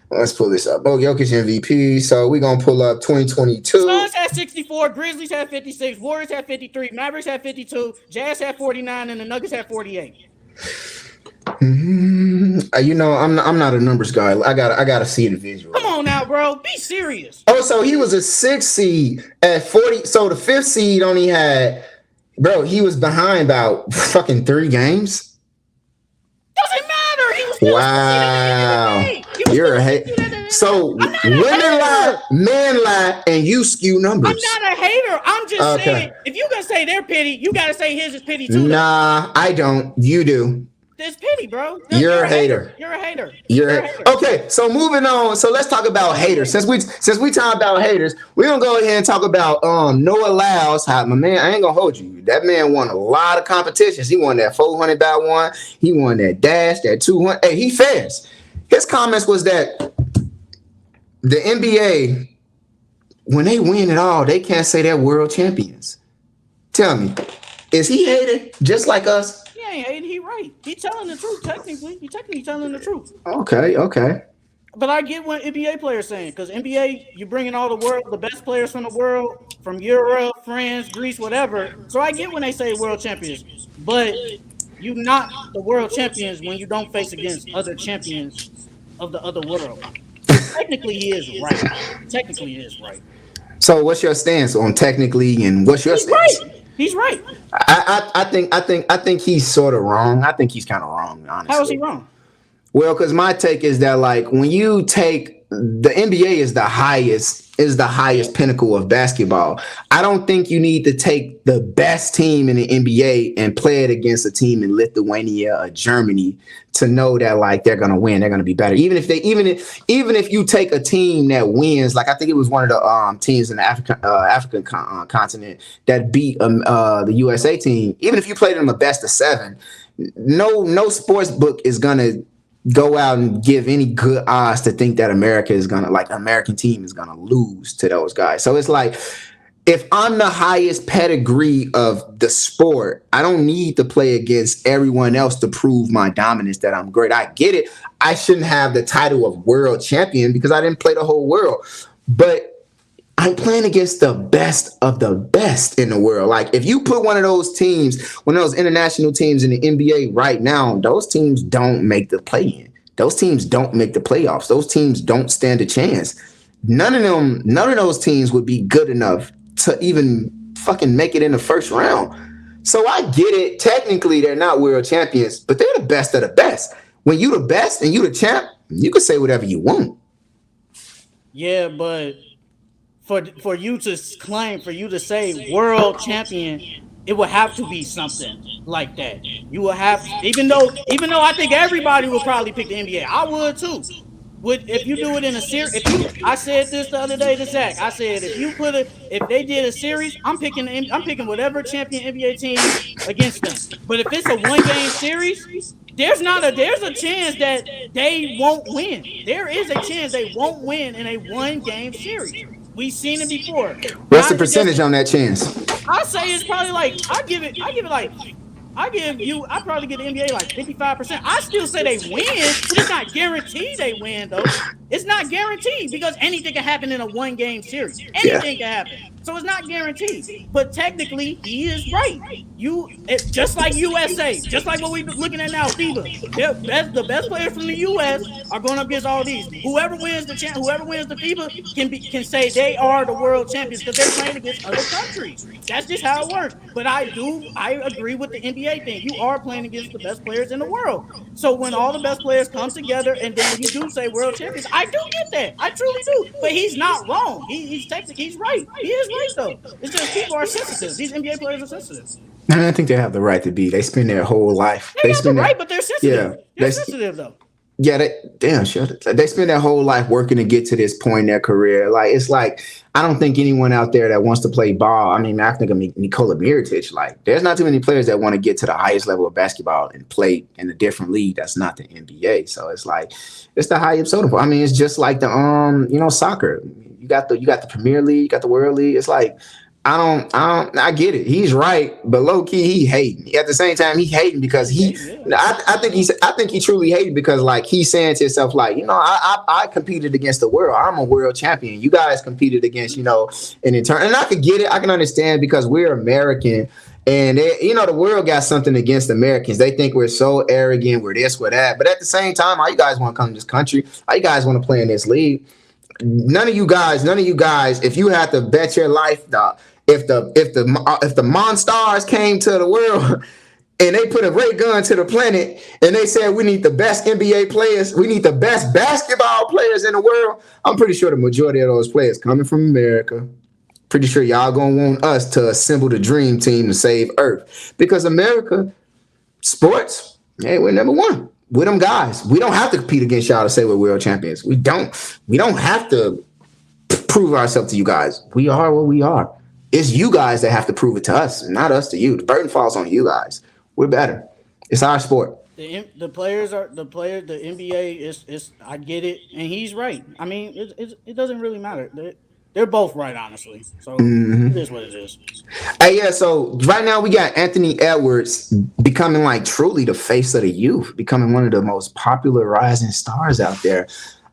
Let's pull this up. Oh, Jokic MVP. So we're gonna pull up 2022. Suns had 64, Grizzlies had 56, Warriors had 53, Mavericks had 52, Jazz had 49, and the Nuggets had 48. You know, I'm not a numbers guy. I gotta see the visual. Come on now, bro. Be serious. Oh, so he was a 6th seed at 40. So the 5th seed only had, bro, he was behind about fucking 3 games. Doesn't matter. He was still Wow. You're a hater. So women lie, men lie, and you skew numbers. I'm not a hater. I'm just saying, if you gonna say they're pity, you gotta say his is pity too. Nah, I don't. You do. There's pity, bro. You're a hater. You're a hater. Okay, so moving on. So let's talk about haters. Since we talk about haters, we're gonna go ahead and talk about Noah Lyles. My man, I ain't gonna hold you. That man won a lot of competitions. He won that 400 by one. He won that dash, that 200. Hey, he fast. His comments was that the NBA, when they win it all, they can't say they're world champions. Tell me, is he hated just like us? He right. He telling the truth. Technically, telling the truth. Okay. But I get what NBA players saying, because NBA, you bringing all the best players from the world, from Europe, France, Greece, whatever. So I get when they say world champions, but you not the world champions when you don't face against other champions of the other world. Technically, he is right. So, what's your stance on technically, and what's your stance? Right. He's right. I think he's sort of wrong. I think he's kind of wrong, honestly. How is he wrong? Well, because my take is that, like, when you take the NBA is the highest pinnacle of basketball. I don't think you need to take the best team in the NBA and play it against a team in Lithuania or Germany to know that, like, they're gonna win, they're gonna be better. Even if you take a team that wins, like I think it was one of the teams in the African continent that beat the USA team. Even if you played them a best of 7, no sports book is gonna go out and give any good odds to think that American team is gonna lose to those guys. So it's like, if I'm the highest pedigree of the sport, I don't need to play against everyone else to prove my dominance, that I'm great. I get it. I shouldn't have the title of world champion because I didn't play the whole world. But I'm playing against the best of the best in the world. Like, if you put one of those international teams in the NBA right now, those teams don't make the play-in. Those teams don't make the playoffs. Those teams don't stand a chance. None of those teams would be good enough to even fucking make it in the first round. So I get it. Technically, they're not world champions, but they're the best of the best. When you the best and you the champ, you can say whatever you want. Yeah, but for you to say world champion, it would have to be something like that. You will have, even though I think everybody would probably pick the NBA. I would too. If you do it in a series, I said this the other day to Zach. I said if they did a series, I'm picking whatever champion NBA team against them. But if it's a 1-game series, there's a chance that they won't win. There is a chance they won't win in a 1-game series. We've seen it before. What's the percentage on that chance? I say it's probably like I probably give the NBA like 55%. I still say they win, but it's not guaranteed they win, though. It's not guaranteed because anything can happen in a 1-game series. Anything can happen. So it's not guaranteed. But technically, he is right. Just like USA, just like what we're looking at now, FIBA. The best players from the US are going up against all these. Whoever wins the FIBA can say they are the world champions because they're playing against other countries. That's just how it works. But I agree with the NBA thing. You are playing against the best players in the world. So when all the best players come together and then you do say world champions, I do get that. I truly do. But he's not wrong. He's right. He is right, though. It's just people are sensitive. These NBA players are sensitive. And I think they have the right to be. They spend their whole life. They have the right, but they're sensitive. Yeah, they're sensitive, though. Yeah, they spend their whole life working to get to this point in their career. Like, it's like, I don't think anyone out there that wants to play ball. I mean, I think of Nikola Mirotic. Like, there's not too many players that want to get to the highest level of basketball and play in a different league that's not the NBA. So it's like, it's the highest soda. I mean, it's just like the soccer. You got the Premier League, you got the World League. It's like, I get it. He's right, but low key he hating. At the same time, he hating because I think he truly hating because like he's saying to himself like, I competed against the world. I'm a world champion. You guys competed against, and in turn, and I could get it. I can understand because we're American. And the world got something against Americans. They think we're so arrogant, we're this, we're that. But at the same time, how you guys want to come to this country? How you guys want to play in this league? None of you guys. If you had to bet your life, dog, if the Monstars came to the world and they put a ray gun to the planet and they said we need the best NBA players, we need the best basketball players in the world, I'm pretty sure the majority of those players coming from America. Pretty sure y'all gonna want us to assemble the dream team to save Earth because America sports, hey, we're number one. With them guys, we don't have to compete against y'all to say we're world champions. We don't have to prove ourselves to you guys. We are what we are. It's you guys that have to prove it to us, not us to you. The burden falls on you guys. We're better. It's our sport. The players are the player. The NBA is. I get it, and he's right. I mean, it doesn't really matter. They're both right, honestly. So it is what it is. Hey, yeah. So right now we got Anthony Edwards becoming like truly the face of the youth, becoming one of the most popular rising stars out there.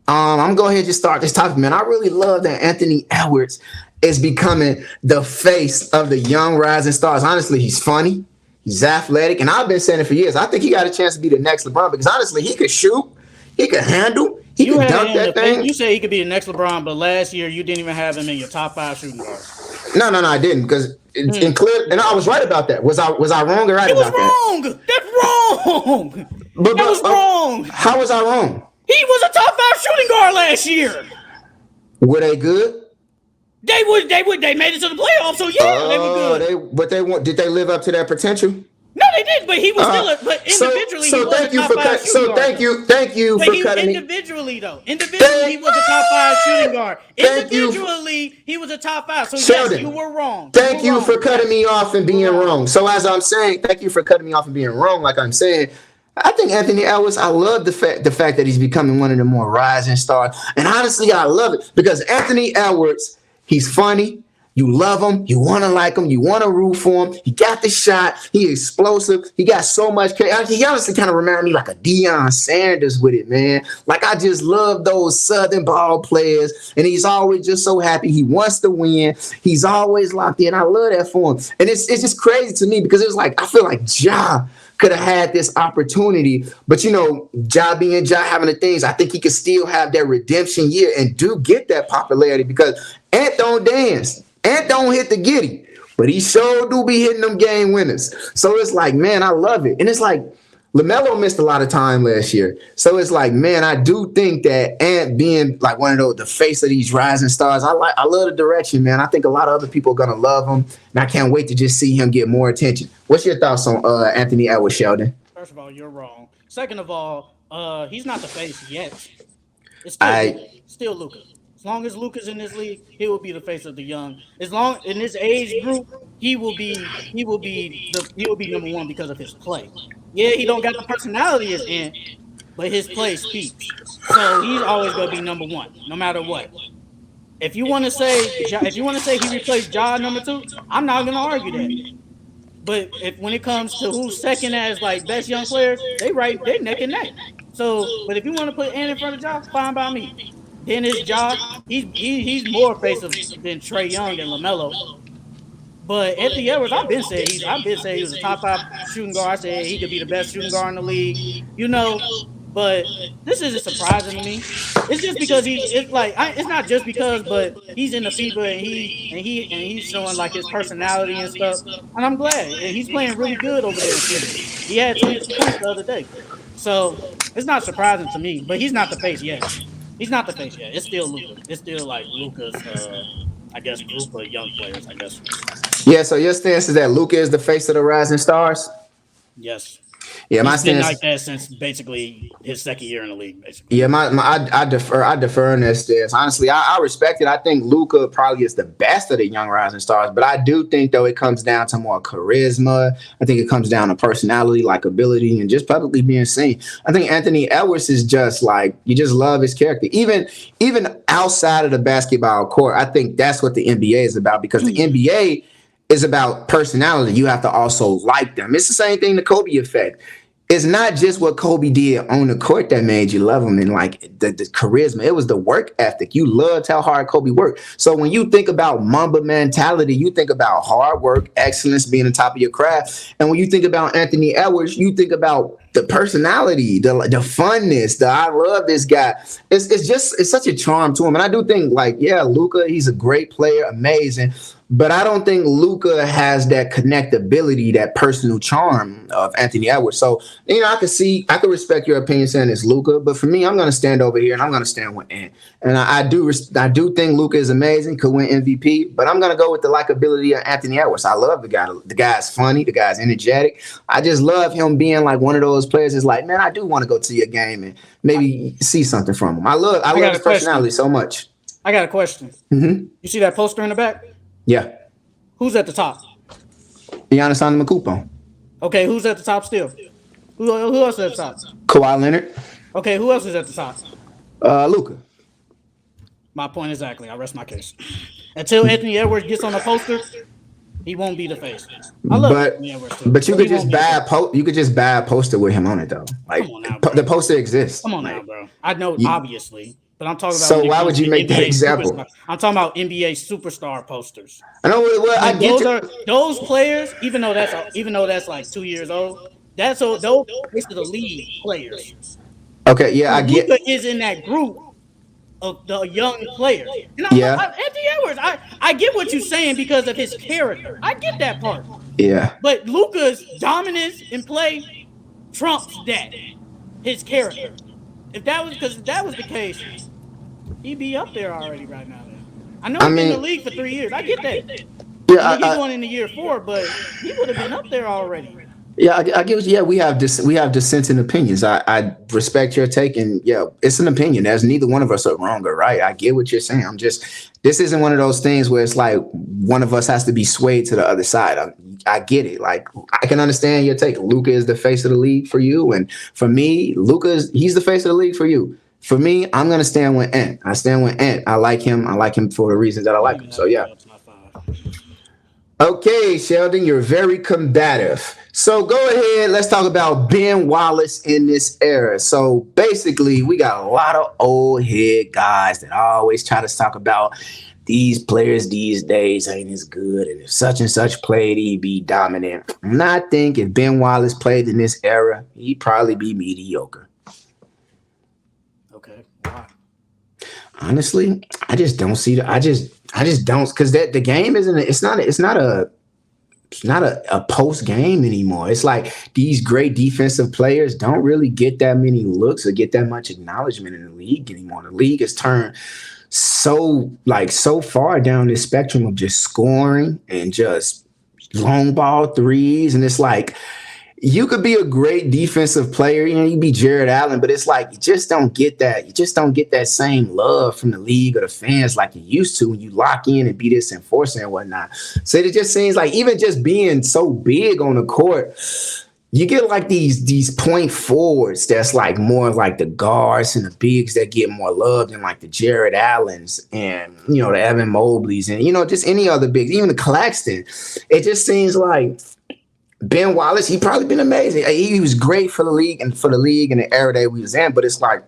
I'm gonna go ahead and just start this topic, man. I really love that Anthony Edwards is becoming the face of the young rising stars. Honestly, he's funny, he's athletic, and I've been saying it for years. I think he got a chance to be the next LeBron because honestly, he could shoot, he could handle. He can dunk that thing. You say he could be the next LeBron, but last year you didn't even have him in your top 5 shooting guards. No, I didn't because in clear, and I was right about that. Was I wrong or right about that? That's wrong. That was wrong. How was I wrong? He was a top 5 shooting guard last year. Were they good? They made it to the playoffs, so yeah, they were good. Did they live up to their potential? No, they did, but he was still individually. So thank you for cutting. So thank you for cutting me. Individually, he was a top 5 shooting guard. Individually, he was a top 5. So Sheldon, yes, you were wrong. Thank you for cutting me off and being wrong. So as I'm saying, thank you for cutting me off and being wrong. Like I'm saying, I think Anthony Edwards. I love the fact that he's becoming one of the more rising stars, and honestly, I love it because Anthony Edwards, he's funny. You love him. You want to like him. You want to root for him. He got the shot. He explosive. He got so much. He honestly kind of reminded me like a Deion Sanders with it, man. Like I just love those Southern ball players. And he's always just so happy. He wants to win. He's always locked in. I love that for him. And it's just crazy to me because it's like I feel like Ja could have had this opportunity. But, Ja being Ja having the things, I think he could still have that redemption year and do get that popularity because Ant don't dance. Ant don't hit the giddy, but he sure do be hitting them game winners. So it's like, man, I love it. And it's like LaMelo missed a lot of time last year. So it's like, man, I do think that Ant being like one of the face of these rising stars, I love the direction, man. I think a lot of other people are going to love him, and I can't wait to just see him get more attention. What's your thoughts on Anthony Edwards, Sheldon? First of all, you're wrong. Second of all, he's not the face yet. It's still Luka. As long as Luka's in this league, he will be the face of the young. As long in this age group, he will be number one because of his play. Yeah, he don't got the personality as Ant, but his play speaks. So he's always gonna be number one, no matter what. If you want to say he replaced Ja number 2, I'm not gonna argue that. But when it comes to who's second as like best young players, they neck and neck. So, but if you want to put Ant in front of Ja, fine by me. Then his job, he's more offensive than Trae Young and LaMelo. But Anthony Edwards, I've been saying he was a top 5 shooting guard. I said he could be the best shooting guard in the league, But this isn't surprising to me. It's just because it's not just because, but he's in the FIBA and he's showing like his personality and stuff. And I'm glad. And he's playing really good over there in FIBA. He had 22 points the other day, so it's not surprising to me. But he's not the face yet. He's not the face yet. It's still Luka. It's still like Luka's, group of young players, I guess. Yeah, so your stance is that Luka is the face of the rising stars? Yes. Yeah, my He's been stance. like that since basically his second year in the league. Basically, Yeah, I defer on that stance. Honestly, I respect it. I think Luka probably is the best of the young rising stars, but I do think though it comes down to more charisma. I think it comes down to personality, likability, and just publicly being seen. I think Anthony Edwards is just like you just love his character, even outside of the basketball court. I think that's what the NBA is about because the NBA is about personality. You have to also like them. It's the same thing, the Kobe effect. It's not just what Kobe did on the court that made you love him and like the charisma. It was the work ethic. You loved how hard Kobe worked. So when you think about Mamba mentality, you think about hard work, excellence, being on top of your craft. And when you think about Anthony Edwards, you think about the personality, the funness, the I love this guy. It's such a charm to him. And I do think like, yeah, Luka, he's a great player, amazing. But I don't think Luka has that connectability, that personal charm of Anthony Edwards. So, I could respect your opinion saying it's Luka, but for me, I'm going to stand over here and I'm going to stand with Ant. And I do think Luka is amazing, could win MVP, but I'm going to go with the likability of Anthony Edwards. I love the guy. The guy's funny. The guy's energetic. I just love him being like one of those players that's like, man, I do want to go to your game and maybe see something from him. I love his personality so much. I got a question. Mm-hmm. You see that poster in the back? Yeah. Who's at the top? Giannis Antetokounmpo. Okay, who's at the top still? Who else is at the top? Kawhi Leonard. Okay, who else is at the top? Luka. My point exactly. I rest my case. Until Anthony Edwards gets on the poster, he won't be the face. I love Anthony Edwards too. But you could just buy a poster with him on it though. Like come on now, bro. The poster exists. Come on now, bro. I know obviously. But I'm talking about. So why would you make that example? Superstar. I'm talking about NBA superstar posters. I know. Well, I get those players. Even though that's like 2 years old. Those are the league players. Okay, yeah, I get. Luka is in that group of the young players. And Anthony Edwards. I get what you're saying because of his character. I get that part. Yeah. But Luka's dominance in play trumps that. His character. If that was the case, he'd be up there already right now. I know he's been in the league for 3 years. I get that. Yeah, he's going into year 4, but he would have been up there already. Yeah, I get what. Yeah, we have dissenting opinions. I respect your take, and yeah, it's an opinion. There's neither one of us are wrong or right. I get what you're saying. This isn't one of those things where it's like one of us has to be swayed to the other side. I get it. Like I can understand your take. Luka is the face of the league for you, and for me, he's the face of the league for you. For me, I'm gonna stand with Ant. I stand with Ant. I like him. I like him for the reasons that I like him. So yeah. Okay, Sheldon, you're very combative. So go ahead. Let's talk about Ben Wallace in this era. So basically, we got a lot of old head guys that always try to talk about these players these days ain't as good. And if such and such played, he'd be dominant. And I think if Ben Wallace played in this era, he'd probably be mediocre. Okay. Why? Honestly, I just don't see I just don't, because the game it's not a post game anymore. It's like these great defensive players don't really get that many looks or get that much acknowledgement in the league anymore. The league has turned so far down this spectrum of just scoring and just long ball threes, and it's like you could be a great defensive player, you be Jared Allen, but it's like you just don't get that. You just don't get that same love from the league or the fans like you used to when you lock in and be this enforcer and whatnot. So it just seems like even just being so big on the court, you get like these point forwards that's like more like the guards and the bigs that get more love than like the Jared Allens and the Evan Mobleys and just any other bigs, even the Claxton. It just seems like Ben Wallace, he probably been amazing. He was great for the league and the era that we was in, but it's like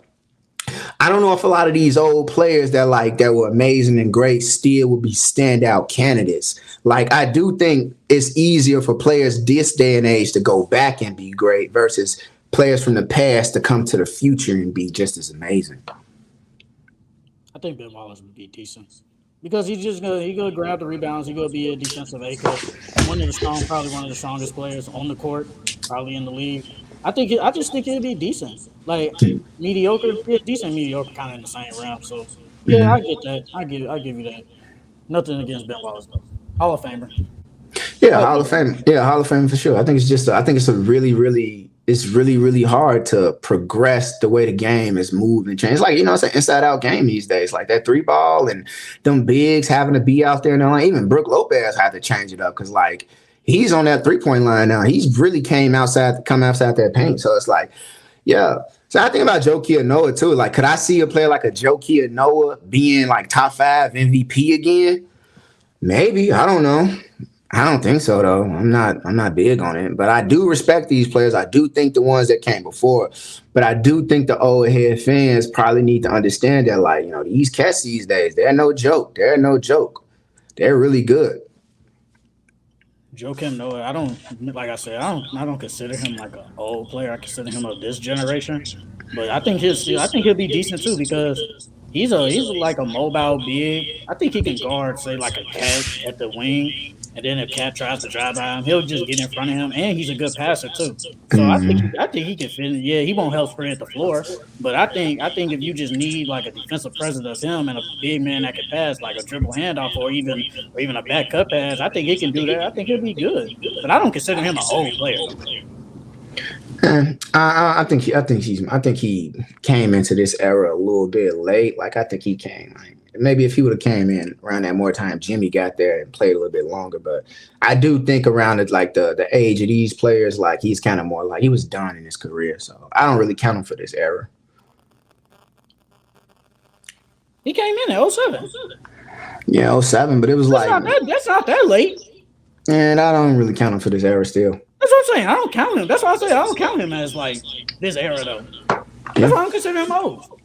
I don't know if a lot of these old players that were amazing and great still would be standout candidates. Like I do think it's easier for players this day and age to go back and be great versus players from the past to come to the future and be just as amazing. I think Ben Wallace would be decent. Because he's gonna grab the rebounds. He's gonna be a defensive anchor. Probably one of the strongest players on the court, probably in the league. I just think he'd be decent. Like mediocre, decent, mediocre, kind of in the same realm. So yeah, I get that. I give you that. Nothing against Ben Wallace though. Hall of Famer. Yeah, Hall of Fame. Yeah, Hall of Fame for sure. I think it's a really, really it's really, really hard to progress the way the game is moved and changed. It's like, it's an inside out game these days. Like that 3 ball and them bigs having to be out there. And like, even Brook Lopez had to change it up because like he's on that 3-point line now. He's really come outside that paint. So it's like, yeah. So I think about Joakim Noah too. Like, could I see a player like a Joakim Noah being like top 5 MVP again? Maybe. I don't know. I don't think so though. I'm not big on it, but I do respect these players. I do think the ones that came before, but I do think the old head fans probably need to understand that, like, these cats these days, they're no joke. They're no joke. They're really good. Joakim Noah, I don't consider him like an old player. I consider him of this generation, but I think he'll be decent too because he's like a mobile big. I think he can guard, say, like a Cat at the wing. And then if Cat tries to drive by him, he'll just get in front of him, and he's a good passer too. So I think he can fit in. Yeah, he won't help spread the floor, but I think if you just need like a defensive presence of him and a big man that can pass, like a dribble handoff or even a back cut pass, I think he can do that. I think he'll be good, but I don't consider him an old player. I think he came into this era a little bit late. Like I think he came maybe if he would have came in around that more time, Jimmy got there and played a little bit longer. But I do think around it, like the age of these players, like he's kind of more like he was done in his career. So I don't really count him for this era. He came in at 07. Yeah, 07, but it was that's not that late. And I don't really count him for this era still. That's what I'm saying. I don't count him. That's why I say I don't count him as like this era though. That's why I don't consider him old.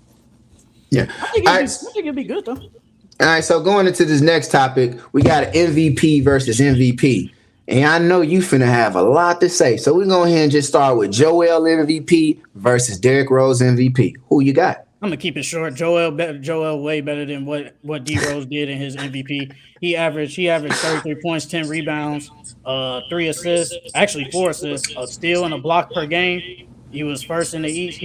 Yeah. I think it'd be good though. All right, so going into this next topic, we got MVP versus MVP. And I know you finna have a lot to say. So we're going to go ahead and just start with Joel MVP versus Derrick Rose MVP. Who you got? I'm going to keep it short. Joel way better than what D Rose did in his MVP. He averaged 33 points, 10 rebounds, 3 assists, actually 4 assists, a steal and a block per game. He was first in the East.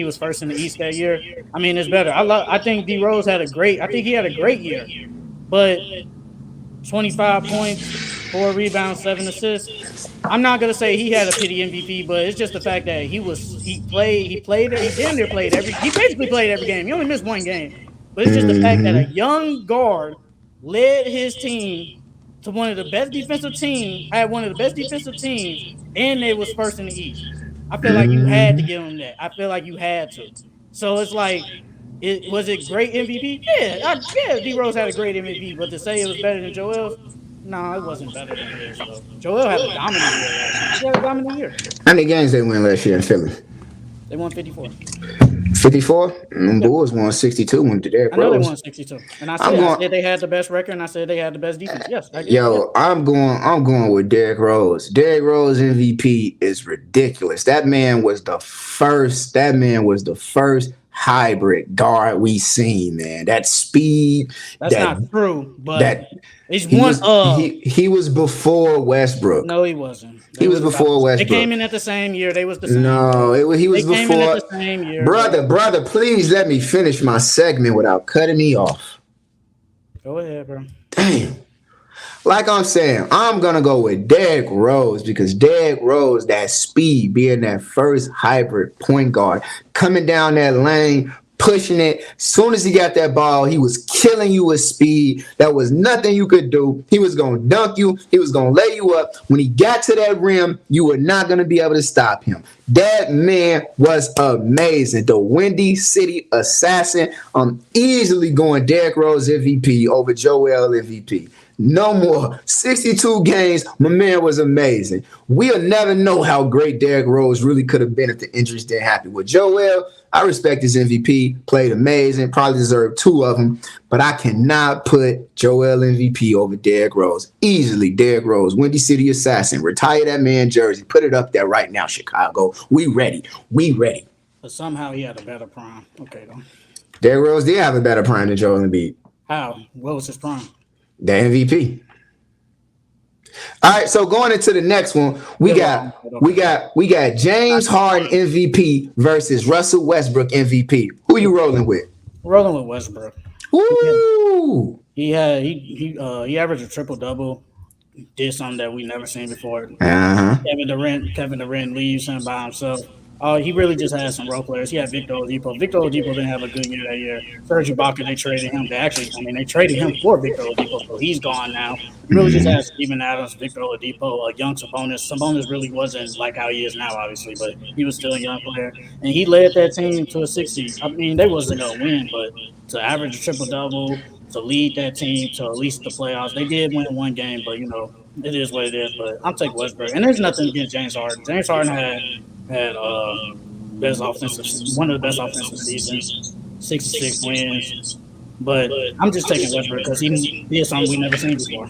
That year. I mean, it's better. I think D Rose had a great year, but 25 points, 4 rebounds, 7 assists. I'm not gonna say he had a pity MVP, but it's just the fact that he basically played every game. He only missed 1 game, but it's just the fact that a young guard led his team to one of the best defensive teams, and they was first in the East. I feel like you had to give him that. I feel like you had to. So it's like, was it great MVP? Yeah, D Rose had a great MVP, but to say it was better than Joel's, no, it wasn't better than his. Though. Joel had a dominant year last year. He had a dominant year. How many games they win last year in Philly? They won 54. 54? The Bulls won 62 when Derrick Rose. I know they won 62. And I said they had the best record, and I said they had the best defense. Yes. I'm going with Derrick Rose. Derrick Rose MVP is ridiculous. That man was the first hybrid guard we seen, man. That speed. That's not true, but he was before Westbrook. No, he wasn't. He was before Westbrook. They came in at the same year. They was the same. No, he was before. Came in at the same year. Brother, please let me finish my segment without cutting me off. Go ahead, bro. Damn. Like I'm saying, I'm going to go with Derrick Rose because Derrick Rose, that speed, being that first hybrid point guard, coming down that lane, pushing it. As soon as he got that ball, he was killing you with speed. There was nothing you could do. He was going to dunk you. He was going to lay you up. When he got to that rim, you were not going to be able to stop him. That man was amazing. The Windy City Assassin. I'm easily going Derrick Rose MVP over Joel MVP. No more. 62 games. My man was amazing. We'll never know how great Derrick Rose really could have been if the injuries didn't happen. With Joel, I respect his MVP. Played amazing. Probably deserved 2 of them. But I cannot put Joel MVP over Derrick Rose. Easily, Derrick Rose. Windy City Assassin. Retire that man jersey. Put it up there right now, Chicago. We ready. But somehow he had a better prime. Okay, though. Derrick Rose did have a better prime than Joel Embiid. How? What was his prime? The MVP. All right, so going into the next one, we got James Harden MVP versus Russell Westbrook MVP. Who you rolling with? Rolling with Westbrook. Ooh. He averaged a triple-double. Did something that we never seen before. Uh-huh. Kevin Durant leaves him by himself. He really just had some role players. He had Victor Oladipo. Victor Oladipo didn't have a good year that year. Serge Ibaka, they traded him. They traded him for Victor Oladipo, so he's gone now. You really just had Steven Adams, Victor Oladipo, a young Sabonis. Sabonis really wasn't like how he is now, obviously, but he was still a young player, and he led that team to a 6 seed. I mean, they wasn't gonna win, but to average a triple double, to lead that team to at least the playoffs, they did win one game, but it is what it is. But I'm taking Westbrook, and there's nothing against James Harden. James Harden had one of the best offensive seasons, 66 wins. But I'm just taking Westbrook because he did something we never seen before.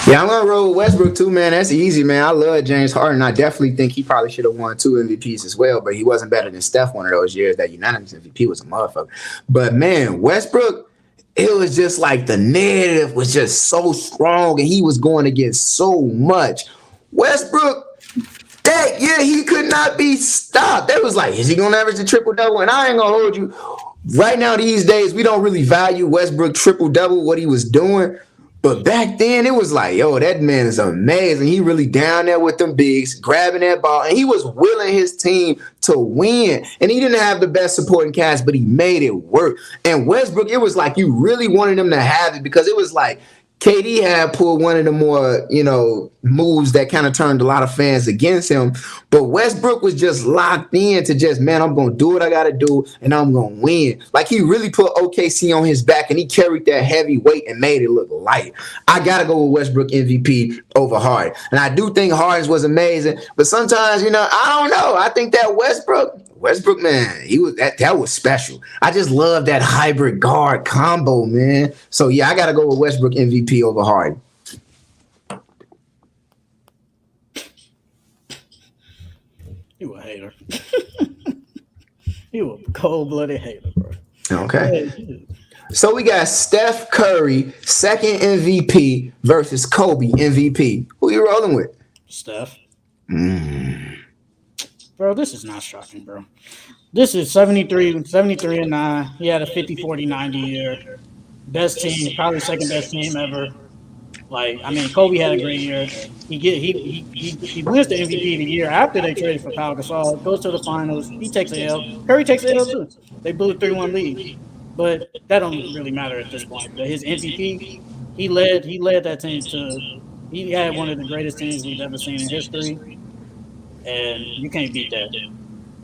Yeah, I'm gonna roll with Westbrook too, man. That's easy, man. I love James Harden. I definitely think he probably should have won 2 MVPs as well, but he wasn't better than Steph one of those years. That unanimous MVP was a motherfucker. But man, Westbrook, it was just like the narrative was just so strong, and he was going against so much. Westbrook, that year he could not be stopped. That was like, is he gonna average the triple double? And I ain't gonna hold you. Right now, these days, we don't really value Westbrook triple double, what he was doing. But back then, it was like, yo, that man is amazing. He really down there with them bigs, grabbing that ball, and he was willing his team to win. And he didn't have the best supporting cast, but he made it work. And Westbrook, it was like you really wanted him to have it because it was like KD had pulled one of the more, moves that kind of turned a lot of fans against him. But Westbrook was just locked in to just, man, I'm going to do what I got to do, and I'm going to win. Like, he really put OKC on his back, and he carried that heavy weight and made it look light. I got to go with Westbrook MVP over Harden. And I do think Harden's was amazing. But sometimes, I don't know. I think that Westbrook, man, he was that was special. I just love that hybrid guard combo, man. So yeah, I gotta go with Westbrook MVP over Harden. You a hater. You a cold-blooded hater, bro. Okay. So we got Steph Curry, second MVP versus Kobe MVP. Who you rolling with? Steph. Bro, this is not shocking, bro. This is 73 and 9. He had a 50, 40, 90 year. Best team, probably second best team ever. Kobe had a great year. He wins the MVP the year after they traded for Pau Gasol. Goes to the finals. He takes a L. Curry takes a L too. They blew a 3-1 lead. But that don't really matter at this point. But his MVP, he led that team to. He had one of the greatest teams we've ever seen in history. And you can't beat that. He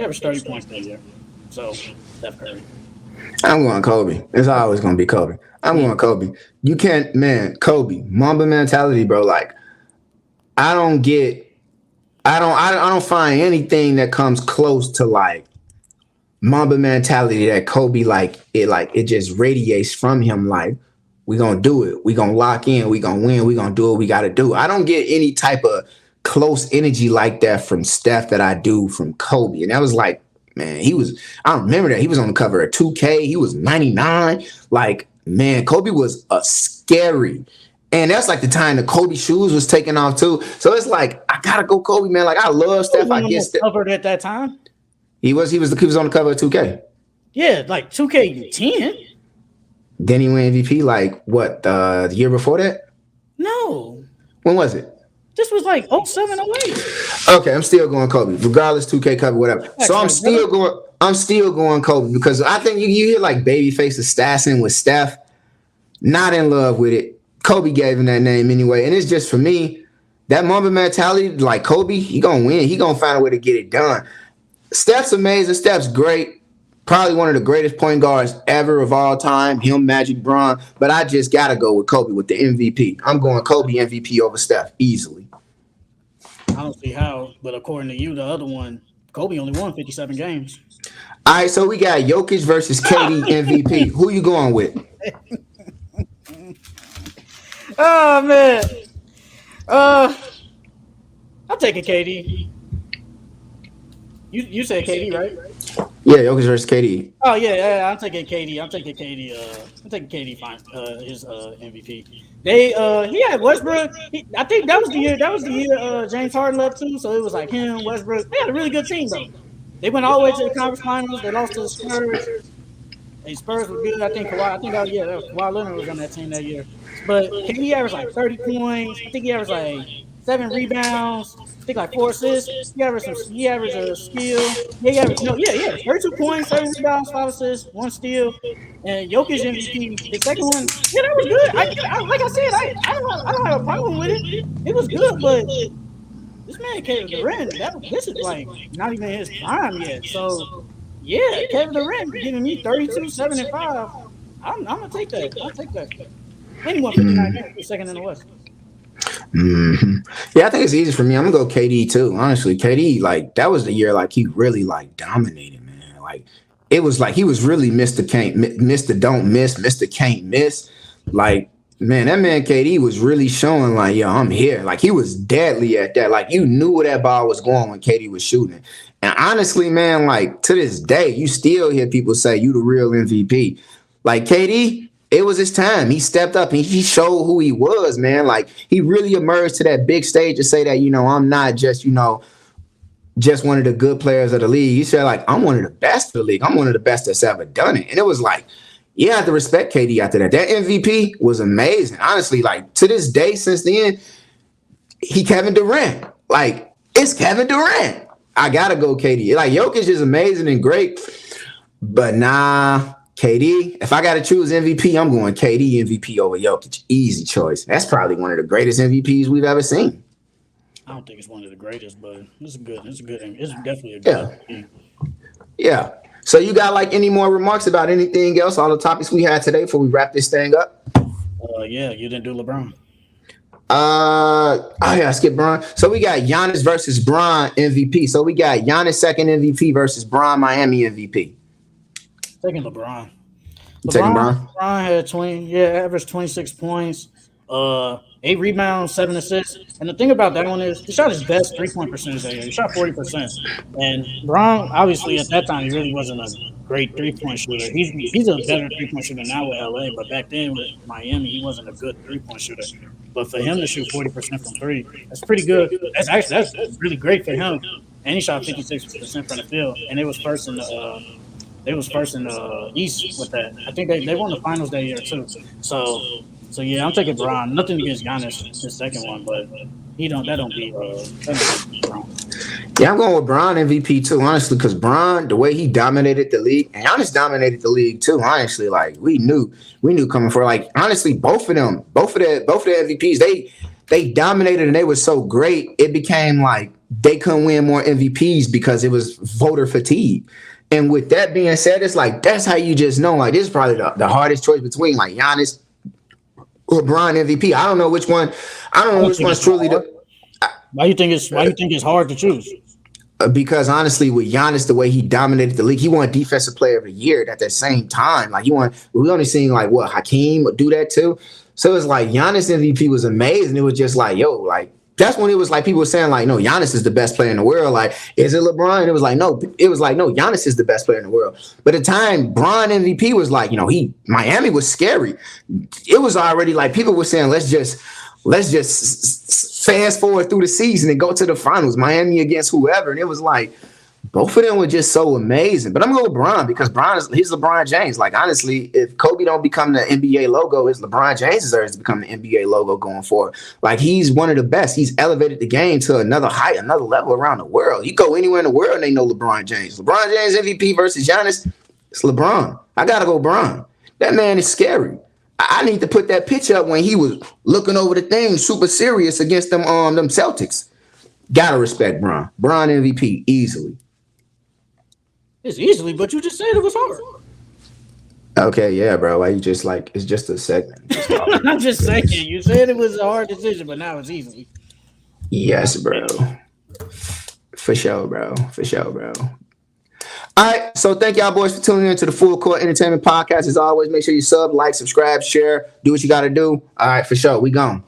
averaged 30 points that year. So, Steph Curry. I'm going Kobe. It's always going to be Kobe. I'm going Kobe. You can't, man, Kobe. Mamba mentality, bro. Like, I don't find anything that comes close to, like, Mamba mentality that Kobe, it just radiates from him. Like, we going to do it. We going to lock in. We going to win. We going to do what we got to do. I don't get any type of close energy like that from Steph that I do from Kobe. And that was like, man, I remember that. He was on the cover of 2K. He was 99. Like, man, Kobe was a scary. And that's like the time the Kobe shoes was taking off too. So it's like, I got to go Kobe, man. Like, I love Steph. I get Steph. Covered at that time? He was on the cover of 2K. Yeah, like 2K10. Then he won MVP like what, the year before that? No. When was it? This was like 07, 08. Okay, I'm still going Kobe, regardless 2K cover, whatever. So I'm still going Kobe because I think you hear like Babyface assassin with Steph. Not in love with it. Kobe gave him that name anyway. And it's just for me, that Mamba mentality, like Kobe, he gonna win. He gonna find a way to get it done. Steph's amazing. Steph's great. Probably one of the greatest point guards ever of all time. Him, Magic, Bron. But I just got to go with Kobe with the MVP. I'm going Kobe MVP over Steph easily. I don't see how, but according to you, the other one, Kobe only won 57 games. All right, so we got Jokic versus KD MVP. Who you going with? Oh, man. I'm taking KD. You said KD, right? Yeah, Jokic versus KD. Oh yeah, I'm taking KD. I'm taking KD. Fine. His MVP. He had Westbrook. I think that was the year. James Harden left too. So it was like him, Westbrook. They had a really good team though. They went all the way to the conference finals. They lost to the Spurs. The Spurs were good. I think Kawhi Leonard was on that team that year. But KD averaged like 30 points. I think he averaged like 7 rebounds, I think like 4 assists. He averaged a steal. Yeah, 32 points, 7 rebounds, 5 assists, 1 steal. And Jokic MVP, his second one, yeah, that was good. Like I said, I don't have a problem with it. It was good, but this man Kevin Durant, this is like not even his prime yet. So yeah, Kevin Durant giving me 32, 7, and 5. I'm gonna take that. I'll take that. And he won 59 games, second in the West. Mm-hmm. Yeah, I think it's easy for me. I'm gonna go KD too. Honestly, KD, like that was the year like he really like dominated, man. Like it was like he was really Mr. Don't Miss, Mr. Can't Miss. Like, man, that man KD was really showing like, yo, I'm here. Like he was deadly at that. Like you knew where that ball was going when KD was shooting. And honestly, man, like to this day, you still hear people say you the real MVP. Like KD, it was his time. He stepped up and he showed who he was, man. Like he really emerged to that big stage to say that, I'm not just, just one of the good players of the league. He said, like, I'm one of the best of the league. I'm one of the best that's ever done it. And it was like, you have to respect KD after that. That MVP was amazing. Honestly, like to this day, since then, he Kevin Durant. Like, it's Kevin Durant. I gotta go KD. Like Jokic is amazing and great, but nah. KD, if I got to choose MVP, I'm going KD MVP over Jokic. Easy choice. That's probably one of the greatest MVPs we've ever seen. I don't think it's one of the greatest, but it's good. It's definitely a good MVP. Yeah. So you got like any more remarks about anything else, all the topics we had today before we wrap this thing up? Yeah, you didn't do LeBron. Skip Bron. So we got Giannis versus Bron MVP. So we got Giannis second MVP versus Bron Miami MVP. Taking LeBron. LeBron had averaged 26 points, 8 rebounds, 7 assists. And the thing about that one is he shot his best 3-point percentage that year. He shot 40%. And Bron, obviously at that time, he really wasn't a great 3-point shooter. He's a better 3-point shooter now with LA, but back then with Miami, he wasn't a good 3-point shooter. But for him to shoot 40% from 3, that's pretty good. That's really great for him. And he shot 56% from the field. And it was first in the East with that. I think they won the finals that year too. So yeah, I'm taking Bron. Nothing against Giannis, his second one, but that don't beat Bron. Yeah, I'm going with Bron MVP too, honestly, because Bron, the way he dominated the league, and Giannis dominated the league too. Honestly, like we knew coming for like honestly both of the MVPs, they dominated and they were so great. It became like they couldn't win more MVPs because it was voter fatigue. And with that being said, it's like that's how you just know. Like this is probably the hardest choice between like Giannis, LeBron MVP. I don't know which one. I don't know which one's truly the. Why you think it's hard to choose? Because honestly, with Giannis, the way he dominated the league, he won Defensive Player of the Year at the same time. Like we only seen like what Hakeem do that too. So it's like Giannis MVP was amazing. It was just like that's when it was like people were saying like, no, Giannis is the best player in the world. Like, is it LeBron? And it was like, no, Giannis is the best player in the world. But at the time, Bron MVP was like, Miami was scary. It was already like people were saying, let's just fast forward through the season and go to the finals, Miami against whoever. And it was like, both of them were just so amazing. But I'm going to go with Bron because he's LeBron James. Like, honestly, if Kobe don't become the NBA logo, it's LeBron James deserves to become the NBA logo going forward. Like, he's one of the best. He's elevated the game to another height, another level around the world. You go anywhere in the world and they know LeBron James. LeBron James MVP versus Giannis, it's LeBron. I got to go Bron. That man is scary. I need to put that picture up when he was looking over the thing super serious against them Celtics. Got to respect Bron. Bron MVP, easily. It's easily, but you just said it was hard. Okay, yeah, bro. Why you just like it's just a segment. I'm just saying. You said it was a hard decision, but now it's easy. Yes, bro. For sure, bro. All right, so thank y'all boys for tuning in to the Full Court Entertainment Podcast. As always, make sure you sub, like, subscribe, share, do what you got to do. All right, for sure. We gone.